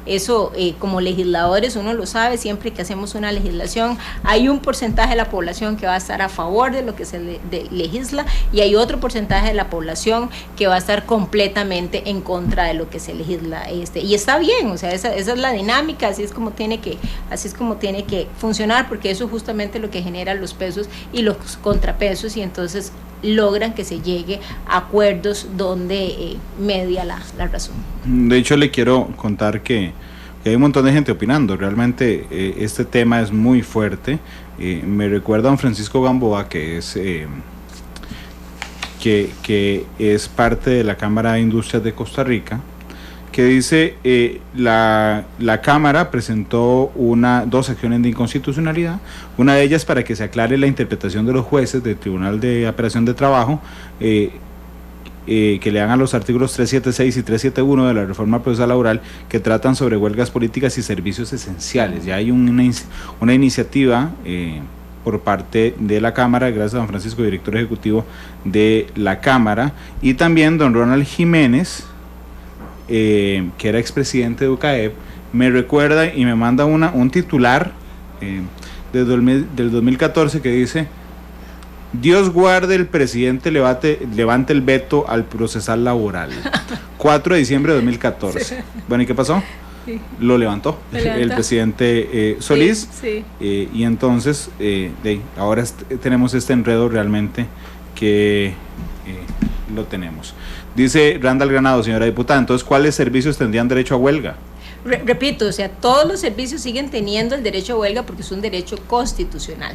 Eso como legisladores uno lo sabe, siempre que hacemos una legislación hay un porcentaje de la población que va a estar a favor de lo que se legisla y hay otro porcentaje de la población que va a estar completamente en contra de lo que se legisla. Y está bien, o sea, esa es la dinámica, así es como tiene que funcionar, porque eso es justamente lo que genera los pesos y los contrapesos, y entonces logran que se llegue a acuerdos donde media la razón. De hecho, le quiero contar que hay un montón de gente opinando. Realmente este tema es muy fuerte. Me recuerda a don Francisco Gamboa, que es parte de la Cámara de Industrias de Costa Rica, que dice la Cámara presentó 2 acciones de inconstitucionalidad, una de ellas para que se aclare la interpretación de los jueces del Tribunal de Apelación de Trabajo, que lean a los artículos 376 y 371 de la reforma procesal laboral que tratan sobre huelgas políticas y servicios esenciales. Ya hay una iniciativa por parte de la Cámara, gracias a don Francisco, director ejecutivo de la Cámara, y también don Ronald Jiménez, que era expresidente de UCAEP, me recuerda y me manda un titular del 2014 que dice: Dios guarde el presidente levante el veto al procesal laboral. 4 de diciembre de 2014. Sí. Bueno, ¿y qué pasó? Sí. Lo levantó el presidente Solís. Sí, sí. Y entonces ahora tenemos este enredo realmente que lo tenemos. Dice Randall Granado, señora diputada, entonces ¿cuáles servicios tendrían derecho a huelga? Repito, o sea, todos los servicios siguen teniendo el derecho a huelga porque es un derecho constitucional.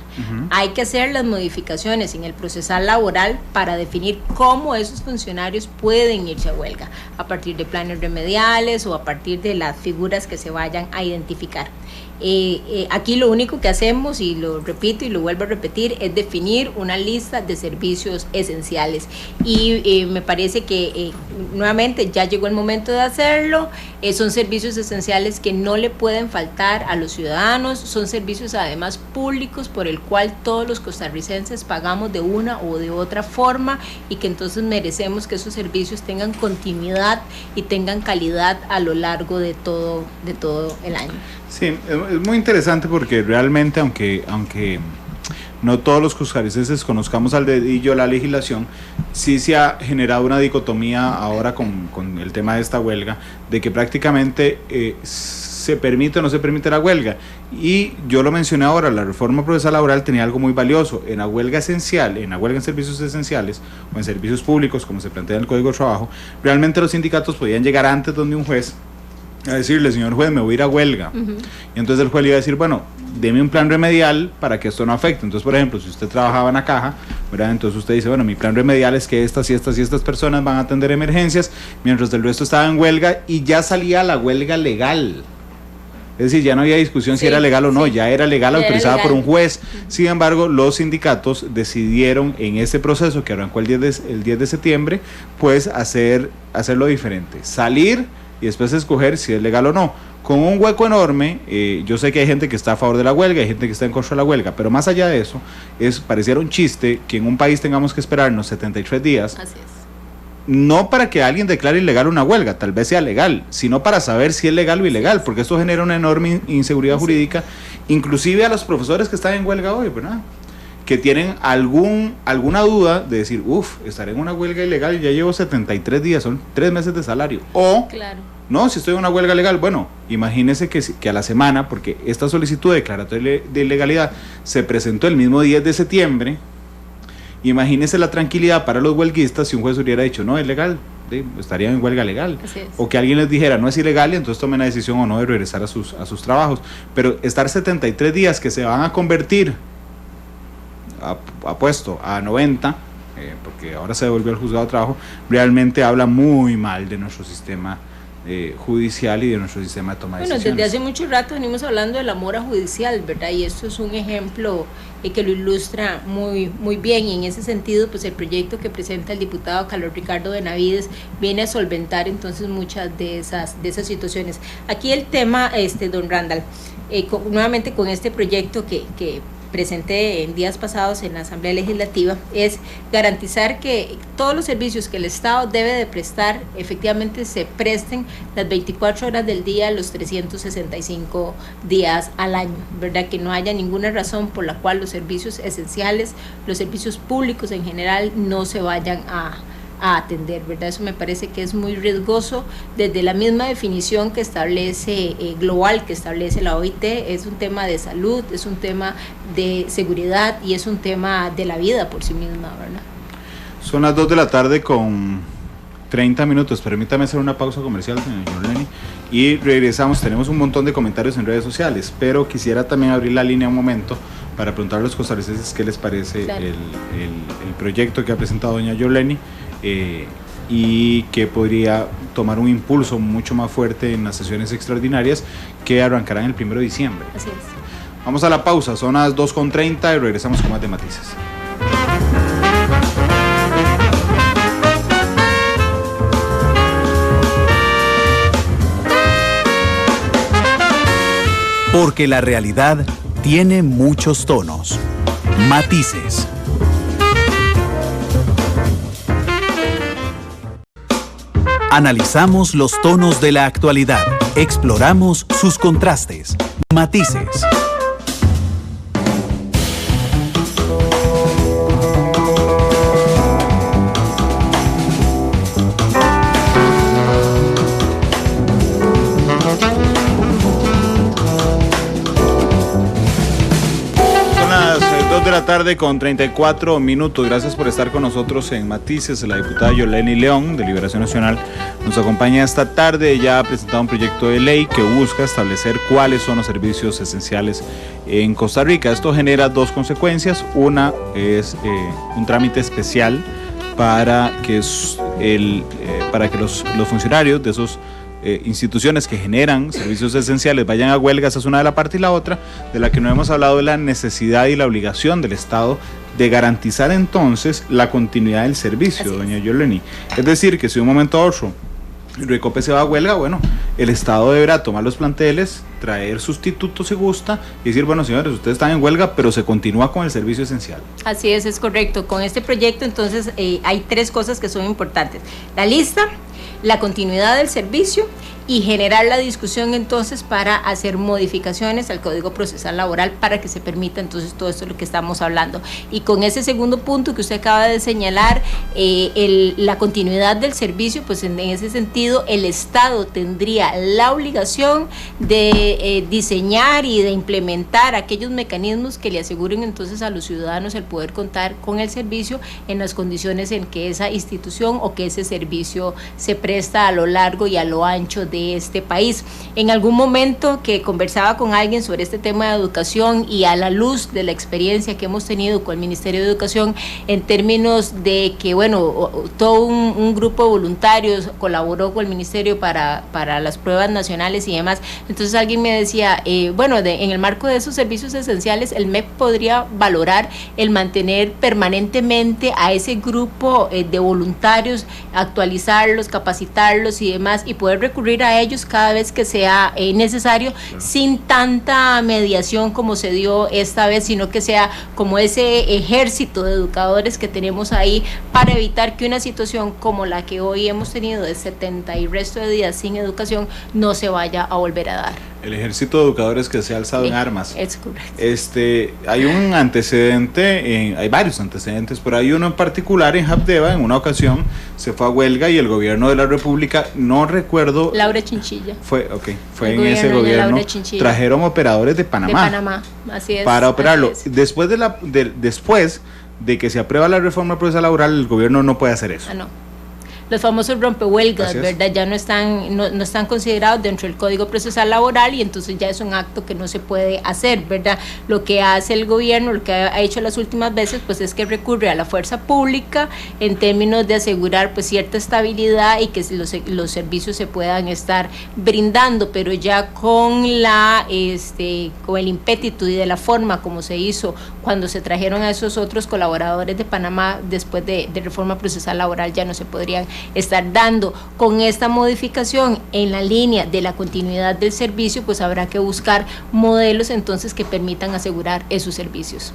Hay que hacer las modificaciones en el procesal laboral para definir cómo esos funcionarios pueden irse a huelga, a partir de planes remediales o a partir de las figuras que se vayan a identificar. Aquí lo único que hacemos, y lo repito y lo vuelvo a repetir, es definir una lista de servicios esenciales y me parece que nuevamente ya llegó el momento de hacerlo. Son servicios esenciales que no le pueden faltar a los ciudadanos, son servicios además públicos por el cual todos los costarricenses pagamos de una o de otra forma y que entonces merecemos que esos servicios tengan continuidad y tengan calidad a lo largo de todo el año. Sí, es muy interesante porque realmente aunque no todos los costarricenses conozcamos al dedillo la legislación, sí se ha generado una dicotomía ahora con el tema de esta huelga, de que prácticamente se permite o no se permite la huelga. Y yo lo mencioné ahora, la reforma procesal laboral tenía algo muy valioso. En la huelga esencial, en la huelga en servicios esenciales o en servicios públicos, como se plantea en el Código de Trabajo, realmente los sindicatos podían llegar antes donde un juez a decirle: señor juez, me voy a ir a huelga. Y entonces el juez le iba a decir: bueno, deme un plan remedial para que esto no afecte. Entonces, por ejemplo, si usted trabajaba en la caja, ¿verdad?, entonces usted dice: bueno, mi plan remedial es que estas y estas y estas personas van a atender emergencias, mientras el resto estaba en huelga, y ya salía la huelga legal. Es decir, ya no había discusión si era legal o no, ya era legal, autorizada por un juez. Sin embargo, los sindicatos decidieron en ese proceso que arrancó el 10 de septiembre, pues hacerlo diferente, salir y después escoger si es legal o no, con un hueco enorme. Yo sé que hay gente que está a favor de la huelga, hay gente que está en contra de la huelga, pero más allá de eso, pareciera un chiste que en un país tengamos que esperarnos 73 días, así es, no para que alguien declare ilegal una huelga, tal vez sea legal, sino para saber si es legal o ilegal, porque esto genera una enorme inseguridad jurídica, inclusive a los profesores que están en huelga hoy, ¿verdad?, que tienen alguna duda de decir: estaré en una huelga ilegal y ya llevo 73 días, son 3 meses de salario. O, no, si estoy en una huelga legal, bueno, imagínese que a la semana, porque esta solicitud de declaratoria de ilegalidad se presentó el mismo 10 de septiembre, imagínese la tranquilidad para los huelguistas si un juez hubiera dicho: no, es legal, estarían en huelga legal. O que alguien les dijera: no es ilegal, y entonces tomen la decisión o no de regresar a sus trabajos. Pero estar 73 días que se van a convertir, apuesto a 90, porque ahora se devolvió al juzgado de trabajo, realmente habla muy mal de nuestro sistema judicial y de nuestro sistema de toma de decisiones. Desde hace mucho rato venimos hablando de la mora judicial, ¿verdad? Y esto es un ejemplo que lo ilustra muy, muy bien, y en ese sentido, pues el proyecto que presenta el diputado Carlos Ricardo Benavides viene a solventar entonces muchas de esas situaciones. Aquí el tema, don Randall, nuevamente con este proyecto que presenté en días pasados en la Asamblea Legislativa, es garantizar que todos los servicios que el Estado debe de prestar efectivamente se presten las 24 horas del día, los 365 días al año, ¿verdad? Que no haya ninguna razón por la cual los servicios esenciales, los servicios públicos en general, no se vayan a atender, ¿verdad? Eso me parece que es muy riesgoso desde la misma definición que establece global, que establece la OIT. Es un tema de salud, es un tema de seguridad y es un tema de la vida por sí misma, ¿verdad? Son las 2 de la tarde con 30 minutos, permítame hacer una pausa comercial, señor Lenny, y regresamos. Tenemos un montón de comentarios en redes sociales, pero quisiera también abrir la línea un momento para preguntar a los costarricenses qué les parece el proyecto que ha presentado doña Yorleni, y que podría tomar un impulso mucho más fuerte en las sesiones extraordinarias que arrancarán el 1 de diciembre. Así es. Vamos a la pausa, son las 2:30 y regresamos con más de matices. Porque la realidad tiene muchos tonos, matices. Analizamos los tonos de la actualidad, exploramos sus contrastes, matices. De la tarde con 34 minutos. Gracias por estar con nosotros en Matices. La diputada Yoleni León de Liberación Nacional nos acompaña esta tarde. Ella ha presentado un proyecto de ley que busca establecer cuáles son los servicios esenciales en Costa Rica. Esto genera dos consecuencias. Una es un trámite especial para que los funcionarios de esos instituciones que generan servicios esenciales vayan a huelga. Esa es una de la parte, y la otra, de la que no hemos hablado, de la necesidad y la obligación del Estado de garantizar entonces la continuidad del servicio, doña Yoleni. Es decir, que si de un momento a otro Recope se va a huelga, bueno, el Estado deberá tomar los planteles, traer sustitutos si gusta, y decir, bueno, señores, ustedes están en huelga, pero se continúa con el servicio esencial. Así es correcto. Con este proyecto, entonces, hay tres cosas que son importantes: la lista, la continuidad del servicio y generar la discusión entonces para hacer modificaciones al Código Procesal Laboral para que se permita entonces todo esto de lo que estamos hablando. Y con ese segundo punto que usted acaba de señalar, la continuidad del servicio, pues en ese sentido el Estado tendría la obligación de diseñar y de implementar aquellos mecanismos que le aseguren entonces a los ciudadanos el poder contar con el servicio en las condiciones en que esa institución o que ese servicio se presta a lo largo y a lo ancho de este país. En algún momento que conversaba con alguien sobre este tema de educación, y a la luz de la experiencia que hemos tenido con el Ministerio de Educación en términos de que, bueno, todo un grupo de voluntarios colaboró con el Ministerio para las pruebas nacionales y demás, entonces alguien me decía, en el marco de esos servicios esenciales, el MEP podría valorar el mantener permanentemente a ese grupo de voluntarios, actualizarlos, capacitarlos y demás, y poder recurrir a ellos cada vez que sea necesario, claro, sin tanta mediación como se dio esta vez, sino que sea como ese ejército de educadores que tenemos ahí para evitar que una situación como la que hoy hemos tenido de 70 y resto de días sin educación no se vaya a volver a dar. El ejército de educadores que se ha alzado en armas. Es correcto. Hay un antecedente, hay varios antecedentes, pero hay uno en particular en Habdeba. En una ocasión se fue a huelga y el gobierno de la República, no recuerdo... Laura Chinchilla. Fue en ese gobierno, trajeron operadores de Panamá. De Panamá, así es. Para operarlo. Es. Después de que se aprueba la reforma procesal laboral, el gobierno no puede hacer eso. No. Los famosos rompehuelgas, ¿verdad? Ya no están considerados dentro del Código Procesal Laboral, y entonces ya es un acto que no se puede hacer, ¿verdad? Lo que hace el gobierno, lo que ha hecho las últimas veces, pues es que recurre a la fuerza pública en términos de asegurar pues cierta estabilidad y que los servicios se puedan estar brindando, pero ya con con el impétitu y de la forma como se hizo cuando se trajeron a esos otros colaboradores de Panamá después de reforma procesal laboral, ya no se podrían estar dando. Con esta modificación en la línea de la continuidad del servicio, pues habrá que buscar modelos entonces que permitan asegurar esos servicios.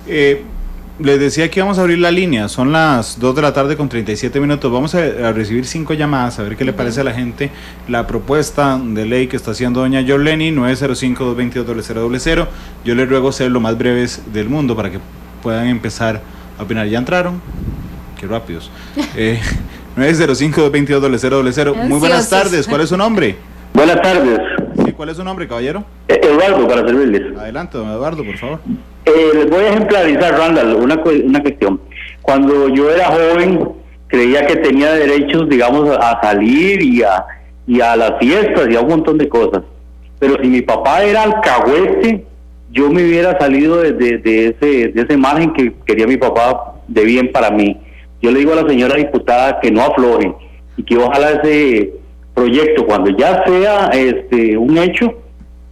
Les decía que íbamos a abrir la línea, son las 2 de la tarde con 37 minutos, vamos a recibir 5 llamadas, a ver qué le parece a la gente la propuesta de ley que está haciendo doña Yoleni. 905-222-0000. Yo les ruego ser lo más breves del mundo para que puedan empezar a opinar. ¿Ya entraron? Qué rápidos. 905-222-0000. Muy buenas tardes, ¿cuál es su nombre? Buenas tardes. Sí, ¿cuál es su nombre, caballero? Eduardo, para servirles. Adelante, don Eduardo, por favor. Les voy a ejemplarizar, Randall, una cuestión. Cuando yo era joven, creía que tenía derechos, digamos, a salir y a las fiestas y a un montón de cosas. Pero si mi papá era alcahuete, yo me hubiera salido de ese margen que quería mi papá de bien para mí. Yo le digo a la señora diputada que no afloje y que ojalá ese proyecto, cuando ya sea un hecho,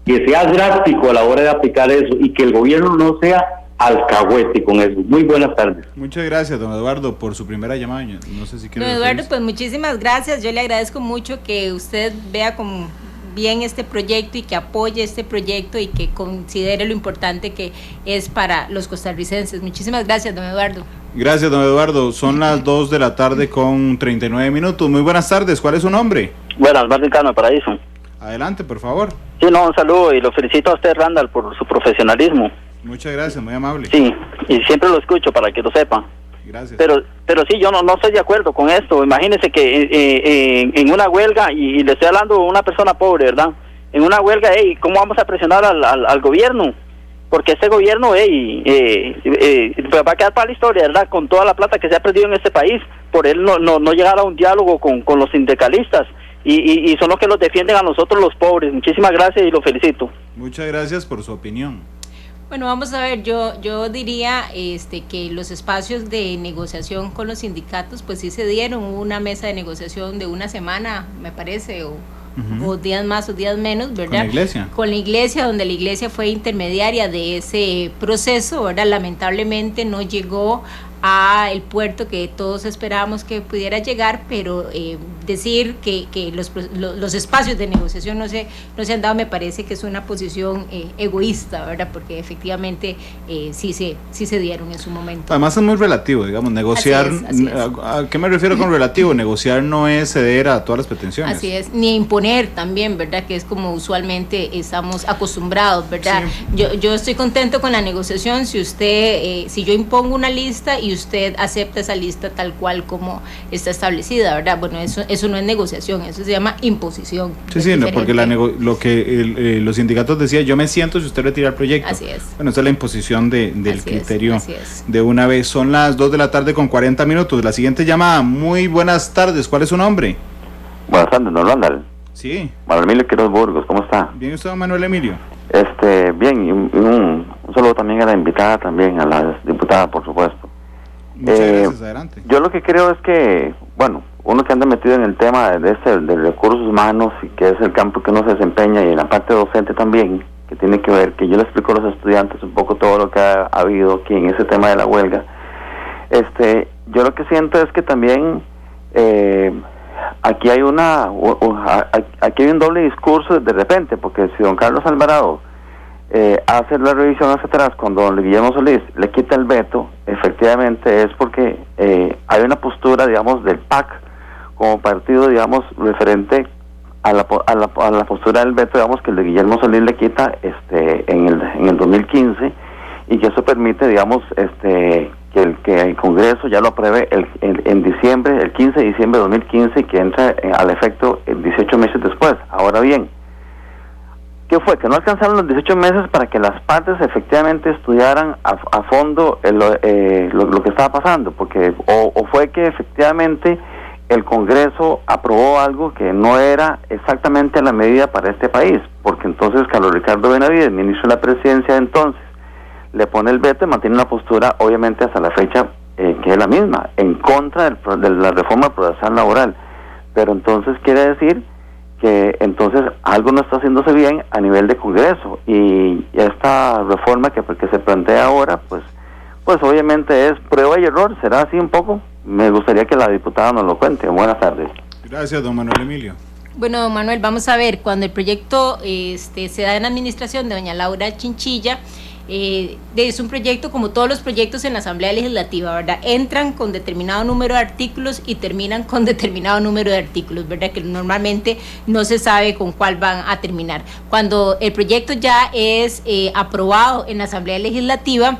que sea drástico a la hora de aplicar eso y que el gobierno no sea alcahuete con eso. Muy buenas tardes. Muchas gracias, don Eduardo, por su primera llamada. No sé si quiere. Don Eduardo, pues muchísimas gracias. Yo le agradezco mucho que usted vea con bien este proyecto y que apoye este proyecto y que considere lo importante que es para los costarricenses. Muchísimas gracias, don Eduardo. Gracias, don Eduardo. Son las 2 de la tarde con 39 minutos. Muy buenas tardes. ¿Cuál es su nombre? Buenas, Martín Cano, Paraíso. Adelante, por favor. Sí, no, un saludo y lo felicito a usted, Randall, por su profesionalismo. Muchas gracias, muy amable. Sí, y siempre lo escucho para que lo sepa. Gracias. Pero sí, yo no estoy de acuerdo con esto. Imagínese que en una huelga, y le estoy hablando a una persona pobre, ¿verdad? En una huelga, ¿cómo vamos a presionar al gobierno? Porque este gobierno va a quedar para la historia, ¿verdad? Con toda la plata que se ha perdido en este país, por él no llegar a un diálogo con los sindicalistas. Y son los que los defienden a nosotros los pobres. Muchísimas gracias y lo felicito. Muchas gracias por su opinión. Bueno, vamos a ver, yo diría que los espacios de negociación con los sindicatos, pues sí se dieron. Hubo una mesa de negociación de una semana, me parece, o días más o días menos, ¿verdad? ¿Con la iglesia? Con la iglesia, donde la iglesia fue intermediaria de ese proceso, ¿verdad? Lamentablemente no llegó a el puerto que todos esperábamos que pudiera llegar, pero decir que los espacios de negociación no se han dado, me parece que es una posición egoísta, ¿verdad? Porque efectivamente sí se dieron en su momento. Además es muy relativo, digamos, negociar, así es. ¿A qué me refiero con relativo? Negociar no es ceder a todas las pretensiones. Así es, ni imponer también, ¿verdad? Que es como usualmente estamos acostumbrados, ¿verdad? Sí. Yo estoy contento con la negociación si yo impongo una lista y usted acepta esa lista tal cual como está establecida, ¿verdad? Bueno, eso no es negociación, eso se llama imposición. Sí, no, porque lo que los sindicatos decían, yo me siento si usted retira el proyecto. Así es. Bueno, esa es la imposición del así criterio es. De una vez. Son las 2 de la tarde con 40 minutos. La siguiente llamada, muy buenas tardes, ¿cuál es su nombre? Buenas tardes, don Randall. Sí. Manuel Emilio Quiroz Burgos, ¿cómo está? Bien, ¿usted, Manuel Emilio? Bien, y un saludo también a la invitada, también a la diputada, por supuesto. Muchas gracias, adelante. Yo lo que creo es que, bueno, uno que anda metido en el tema de recursos humanos y que es el campo que uno se desempeña, y en la parte docente también, que tiene que ver, que yo le explico a los estudiantes un poco todo lo que ha habido aquí en ese tema de la huelga. Yo lo que siento es que también aquí hay aquí hay un doble discurso de repente, porque si don Carlos Alvarado hace la revisión hacia atrás cuando don Guillermo Solís le quita el veto, efectivamente es porque hay una postura, digamos, del PAC como partido, digamos, referente a la postura del veto, digamos, que el de Guillermo Solís le quita en el 2015, y que eso permite, digamos, que el Congreso ya lo apruebe en diciembre, el 15 de diciembre de 2015, y que entra al efecto 18 meses después. Ahora bien, ¿qué fue? Que no alcanzaron los 18 meses para que las partes efectivamente estudiaran a fondo lo que estaba pasando, porque o fue que efectivamente el Congreso aprobó algo que no era exactamente la medida para este país, porque entonces Carlos Ricardo Benavides, ministro de la Presidencia de entonces, le pone el veto y mantiene una postura, obviamente hasta la fecha, que es la misma, en contra de la reforma procesal laboral. Pero entonces quiere decir que entonces algo no está haciéndose bien a nivel de Congreso, y esta reforma que se plantea ahora, pues obviamente es prueba y error. ¿Será así un poco? Me gustaría que la diputada nos lo cuente. Buenas tardes. Gracias, don Manuel Emilio. Bueno, don Manuel, vamos a ver, cuando el proyecto se da en administración de doña Laura Chinchilla, es un proyecto como todos los proyectos en la Asamblea Legislativa, ¿verdad? Entran con determinado número de artículos y terminan con determinado número de artículos, ¿verdad? Que normalmente no se sabe con cuál van a terminar. Cuando el proyecto ya es aprobado en la Asamblea Legislativa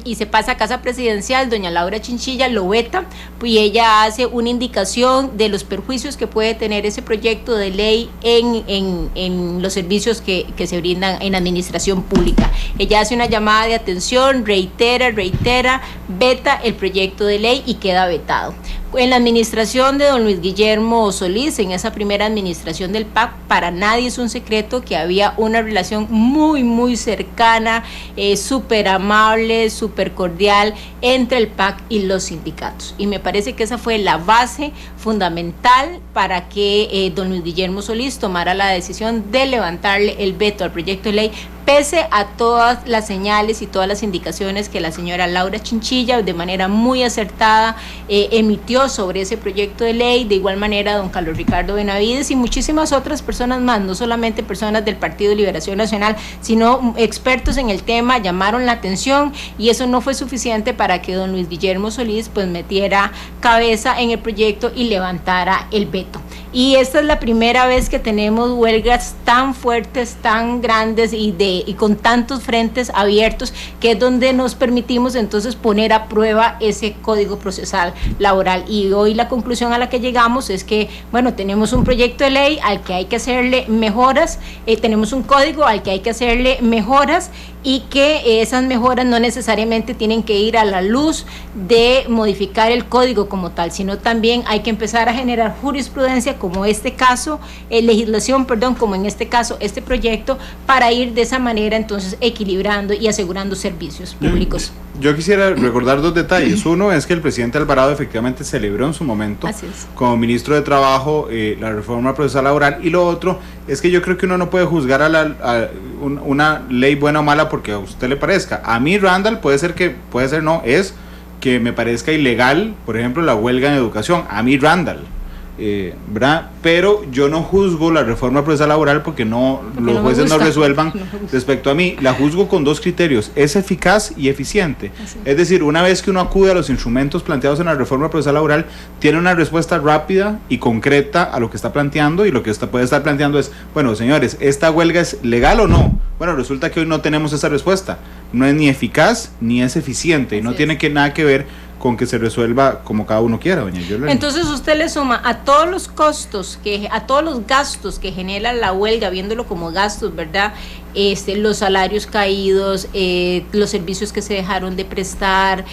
y se pasa a Casa Presidencial, doña Laura Chinchilla lo veta, y ella hace una indicación de los perjuicios que puede tener ese proyecto de ley en los servicios que se brindan en administración pública. Ella hace una llamada de atención, reitera, veta el proyecto de ley y queda vetado. En la administración de don Luis Guillermo Solís, en esa primera administración del PAC, para nadie es un secreto que había una relación muy, muy cercana, súper amable, súper cordial entre el PAC y los sindicatos. Y me parece que esa fue la base fundamental para que don Luis Guillermo Solís tomara la decisión de levantarle el veto al proyecto de ley pese a todas las señales y todas las indicaciones que la señora Laura Chinchilla de manera muy acertada emitió sobre ese proyecto de ley, de igual manera don Carlos Ricardo Benavides y muchísimas otras personas más, no solamente personas del Partido de Liberación Nacional, sino expertos en el tema, llamaron la atención, y eso no fue suficiente para que don Luis Guillermo Solís pues metiera cabeza en el proyecto y levantara el veto. Y esta es la primera vez que tenemos huelgas tan fuertes, tan grandes y con tantos frentes abiertos, que es donde nos permitimos entonces poner a prueba ese Código Procesal Laboral. Y hoy la conclusión a la que llegamos es que, bueno, tenemos un proyecto de ley al que hay que hacerle mejoras, tenemos un código al que hay que hacerle mejoras, y que esas mejoras no necesariamente tienen que ir a la luz de modificar el código como tal, sino también hay que empezar a generar jurisprudencia como este caso, legislación, perdón, como en este caso este proyecto, para ir de esa manera entonces equilibrando y asegurando servicios públicos. Yo quisiera recordar dos detalles. Uno es que el presidente Alvarado efectivamente celebró en su momento como ministro de Trabajo la reforma procesal laboral, y lo otro es que yo creo que uno no puede juzgar a una ley buena o mala porque a usted le parezca. A mí, Randall, puede ser no, es que me parezca ilegal, por ejemplo, la huelga en educación. A mí, Randall, ¿verdad? Pero yo no juzgo la reforma procesal laboral porque los jueces no resuelvan respecto a mí. La juzgo con dos criterios: es eficaz y eficiente. Es decir, una vez que uno acude a los instrumentos planteados en la reforma procesal laboral, tiene una respuesta rápida y concreta a lo que está planteando, y lo que puede estar planteando es, bueno, señores, ¿esta huelga es legal o no? Bueno, resulta que hoy no tenemos esa respuesta. No es ni eficaz ni es eficiente, y no tiene nada que ver con que se resuelva como cada uno quiera, doña Yolanda. Entonces usted le suma a todos los costos, a todos los gastos que genera la huelga, viéndolo como gastos, ¿verdad? Los salarios caídos, los servicios que se dejaron de prestar,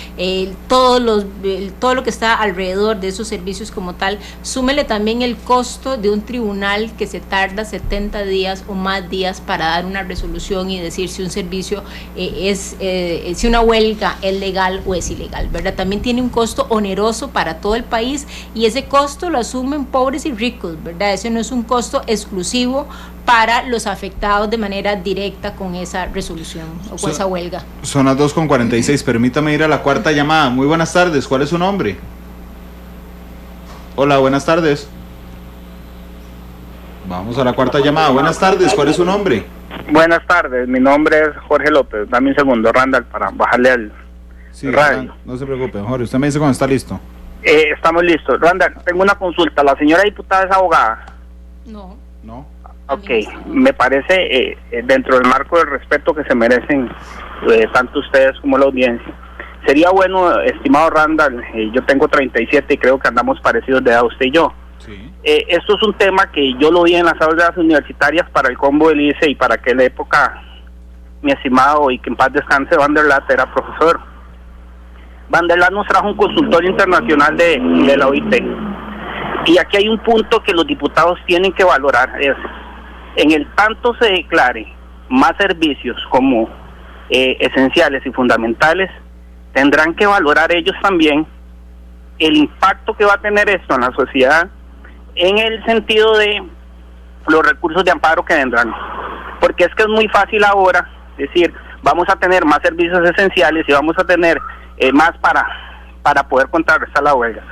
todo lo que está alrededor de esos servicios como tal. Súmele también el costo de un tribunal que se tarda 70 días o más días para dar una resolución y decir si un servicio si una huelga es legal o es ilegal, ¿verdad? También tiene un costo oneroso para todo el país, y ese costo lo asumen pobres y ricos, ¿verdad? Ese no es un costo exclusivo para los afectados de manera directa con esa resolución o con esa huelga. Son las 2:46, permítame ir a la cuarta llamada. Muy buenas tardes, ¿cuál es su nombre? Hola, buenas tardes. Vamos a la cuarta llamada. Buenas tardes, ¿cuál es su nombre? Buenas tardes, mi nombre es Jorge López. Dame un segundo, Randall, para bajarle al radio. No se preocupe, Jorge, usted me dice cuando está listo. Estamos listos. Randall, tengo una consulta. ¿La señora diputada es abogada? No. Ok, me parece, dentro del marco del respeto que se merecen tanto ustedes como la audiencia, sería bueno, estimado Randall, yo tengo 37 y creo que andamos parecidos de edad usted y yo. Sí. Esto es un tema que yo lo vi en las aulas universitarias para el combo del ICE, y para aquella época mi estimado y que en paz descanse Van der Lat era profesor. Van der Lat nos trajo un consultor internacional de la OIT, y aquí hay un punto que los diputados tienen que valorar: es, en el tanto se declare más servicios como esenciales y fundamentales, tendrán que valorar ellos también el impacto que va a tener esto en la sociedad, en el sentido de los recursos de amparo que vendrán, porque es que es muy fácil ahora decir vamos a tener más servicios esenciales y vamos a tener más para poder contrarrestar la huelga,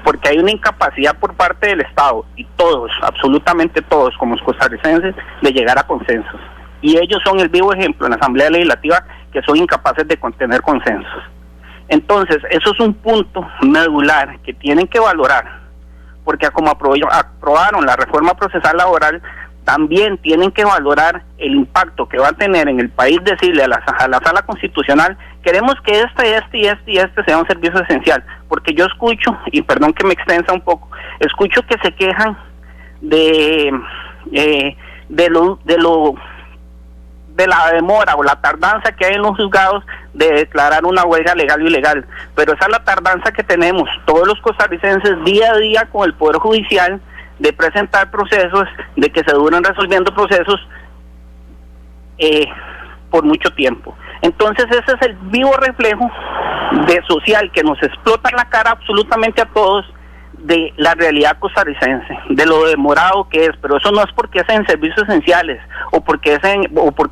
porque hay una incapacidad por parte del Estado, y todos, absolutamente todos como costarricenses, de llegar a consensos, y ellos son el vivo ejemplo en la Asamblea Legislativa que son incapaces de contener consensos. Entonces eso es un punto medular que tienen que valorar, porque como aprobaron la reforma procesal laboral, también tienen que valorar el impacto que va a tener en el país, decirle a la Sala Constitucional: queremos que este sea un servicio esencial, porque yo escucho, y perdón que me extensa un poco, escucho que se quejan de la demora o la tardanza que hay en los juzgados de declarar una huelga legal o ilegal, pero esa es la tardanza que tenemos todos los costarricenses día a día con el Poder Judicial, de presentar procesos, de que se duran resolviendo procesos por mucho tiempo. Entonces ese es el vivo reflejo de social que nos explota la cara absolutamente a todos, de la realidad costarricense, de lo demorado que es, pero eso no es porque es en servicios esenciales o porque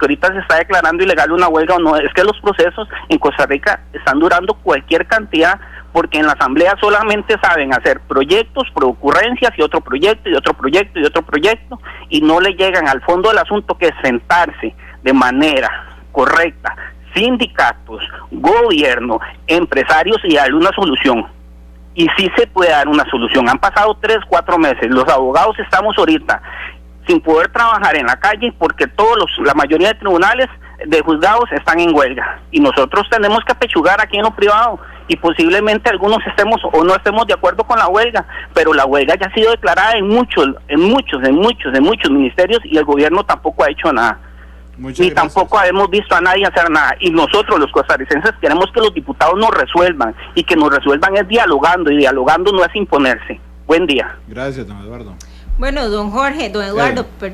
ahorita se está declarando ilegal una huelga o no, es que los procesos en Costa Rica están durando cualquier cantidad, porque en la asamblea solamente saben hacer proyectos, ocurrencias y otro proyecto y otro proyecto y otro proyecto, y no le llegan al fondo del asunto, que es sentarse de manera correcta, sindicatos, gobierno, empresarios, y darle una solución. Y sí se puede dar una solución. Han pasado 3, 4 meses, los abogados estamos ahorita sin poder trabajar en la calle porque la mayoría de tribunales de juzgados están en huelga, y nosotros tenemos que apechugar aquí en lo privado, y posiblemente algunos estemos o no estemos de acuerdo con la huelga, pero la huelga ya ha sido declarada en muchos ministerios, y el gobierno tampoco ha hecho nada. Ni tampoco hemos visto a nadie hacer nada, y nosotros los costarricenses queremos que los diputados nos resuelvan, y que nos resuelvan es dialogando, y dialogando no es imponerse. Buen día. Gracias, don Eduardo. Bueno, don Jorge López,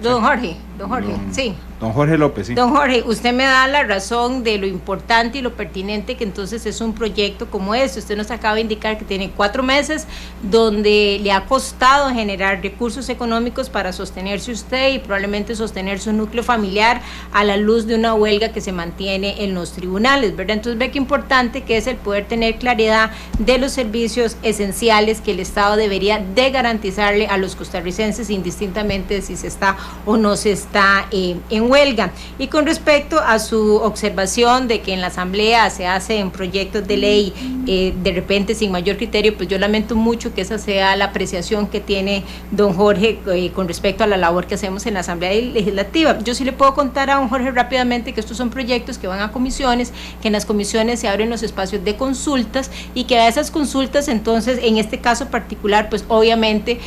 sí. Don Jorge, usted me da la razón de lo importante y lo pertinente que entonces es un proyecto como este. Usted nos acaba de indicar que tiene 4 meses donde le ha costado generar recursos económicos para sostenerse usted y probablemente sostener su núcleo familiar a la luz de una huelga que se mantiene en los tribunales, ¿verdad? Entonces ve qué importante que es el poder tener claridad de los servicios esenciales que el Estado debería de garantizarle a los costarricenses, indistintamente si se está o no se está en huelga. Y con respecto a su observación de que en la asamblea se hacen proyectos de ley de repente sin mayor criterio, pues yo lamento mucho que esa sea la apreciación que tiene don Jorge con respecto a la labor que hacemos en la asamblea legislativa. Yo sí le puedo contar a don Jorge rápidamente que estos son proyectos que van a comisiones, que en las comisiones se abren los espacios de consultas, y que a esas consultas entonces, en este caso particular, pues obviamente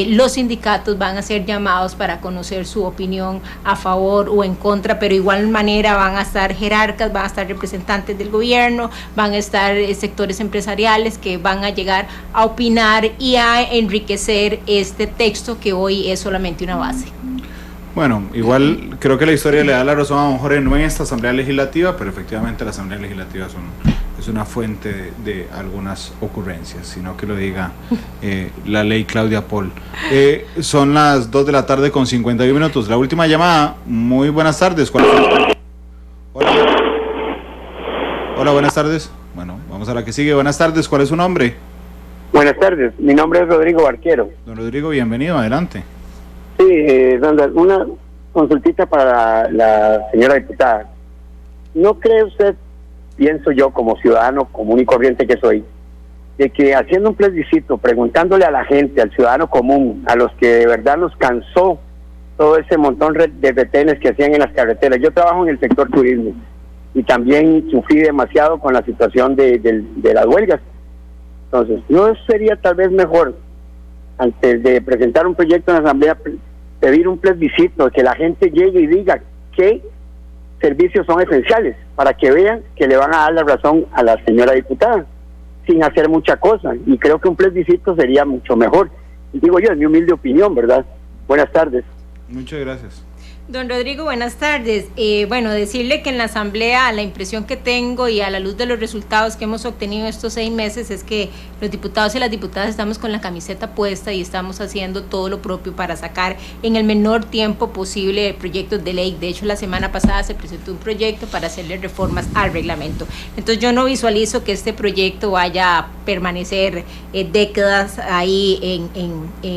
los sindicatos van a ser llamados para conocer su opinión a favor o en contra, pero de igual manera van a estar jerarcas, van a estar representantes del gobierno, van a estar sectores empresariales que van a llegar a opinar y a enriquecer este texto que hoy es solamente una base. Bueno, igual creo que la historia le da la razón a don Jorge, no en esta asamblea legislativa, pero efectivamente la asamblea legislativa es una fuente de algunas ocurrencias, sino que lo diga la ley Claudia Paul. Son las 2 de la tarde con 51 minutos. La última llamada. Muy buenas tardes. ¿Cuál es? Hola, buenas tardes. Bueno, vamos a la que sigue. Buenas tardes. ¿Cuál es su nombre? Buenas tardes. Mi nombre es Rodrigo Barquero. Don Rodrigo, bienvenido. Adelante. Sí, Randall, una consultita para la señora diputada. ¿No cree usted, pienso yo como ciudadano común y corriente que soy, de que haciendo un plebiscito, preguntándole a la gente, al ciudadano común, a los que de verdad nos cansó todo ese montón de retenes que hacían en las carreteras? Yo trabajo en el sector turismo y también sufrí demasiado con la situación de las huelgas. Entonces, ¿no sería tal vez mejor, antes de presentar un proyecto en la asamblea, pedir un plebiscito, que la gente llegue y diga qué servicios son esenciales, para que vean que le van a dar la razón a la señora diputada, sin hacer mucha cosa? Y creo que un plebiscito sería mucho mejor. Y digo yo, es mi humilde opinión, ¿verdad? Buenas tardes. Muchas gracias. Don Rodrigo, buenas tardes. Bueno, decirle que en la asamblea la impresión que tengo y a la luz de los resultados que hemos obtenido estos 6 meses es que los diputados y las diputadas estamos con la camiseta puesta y estamos haciendo todo lo propio para sacar en el menor tiempo posible proyectos de ley. De hecho, la semana pasada se presentó un proyecto para hacerle reformas al reglamento. Entonces yo no visualizo que este proyecto vaya a permanecer décadas ahí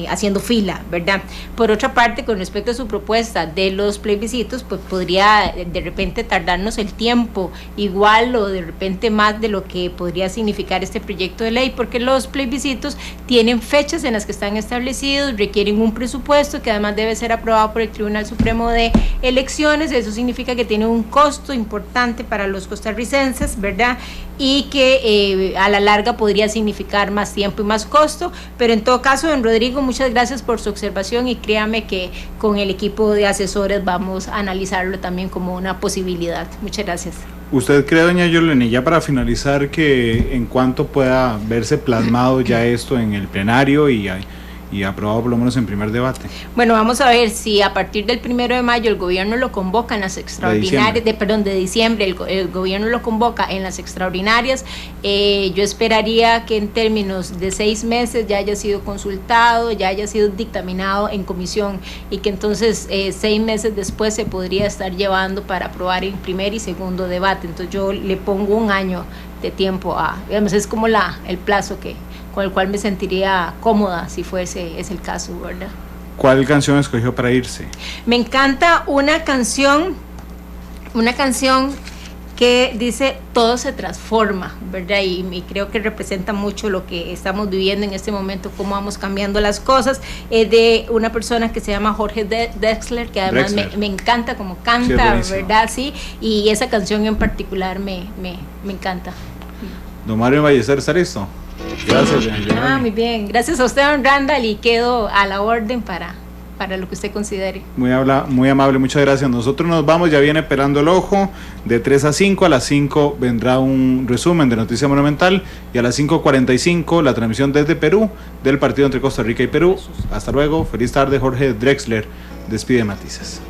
haciendo fila, ¿verdad? Por otra parte, con respecto a su propuesta de los plebiscitos, pues podría de repente tardarnos el tiempo igual o de repente más de lo que podría significar este proyecto de ley, porque los plebiscitos tienen fechas en las que están establecidos, requieren un presupuesto que además debe ser aprobado por el Tribunal Supremo de Elecciones. Eso significa que tiene un costo importante para los costarricenses, ¿verdad? Y que a la larga podría significar más tiempo y más costo, pero en todo caso, don Rodrigo, muchas gracias por su observación y créame que con el equipo de asesores vamos a analizarlo también como una posibilidad. Muchas gracias. ¿Usted cree, doña Yolene, ya para finalizar, que en cuanto pueda verse plasmado ya esto en el plenario y y aprobado por lo menos en primer debate. Bueno, vamos a ver si a partir del 1 de mayo el gobierno lo convoca en las extraordinarias, de diciembre, el gobierno lo convoca en las extraordinarias. Yo esperaría que en términos de 6 meses ya haya sido consultado, ya haya sido dictaminado en comisión y que entonces 6 meses después se podría estar llevando para aprobar en primer y segundo debate. Entonces yo le pongo 1 año de tiempo digamos, es como el plazo con el cual me sentiría cómoda si fuese es el caso, ¿verdad? ¿Cuál canción escogió para irse? Me encanta una canción que dice todo se transforma, ¿verdad? Y creo que representa mucho lo que estamos viviendo en este momento, cómo vamos cambiando las cosas. Es de una persona que se llama Jorge Drexler, que además me encanta como canta, sí, ¿verdad? Sí, y esa canción en particular me encanta. Don Mario Ballester, ¿está listo? Gracias. Muy bien. Gracias a usted, don Randall, y quedo a la orden para lo que usted considere. Muy amable, muchas gracias. Nosotros nos vamos, ya viene Pelando el Ojo, de 3 a 5, a las 5 vendrá un resumen de Noticia Monumental y a las 5:45 la transmisión desde Perú del partido entre Costa Rica y Perú. Hasta luego, feliz tarde. Jorge Drexler despide Matices.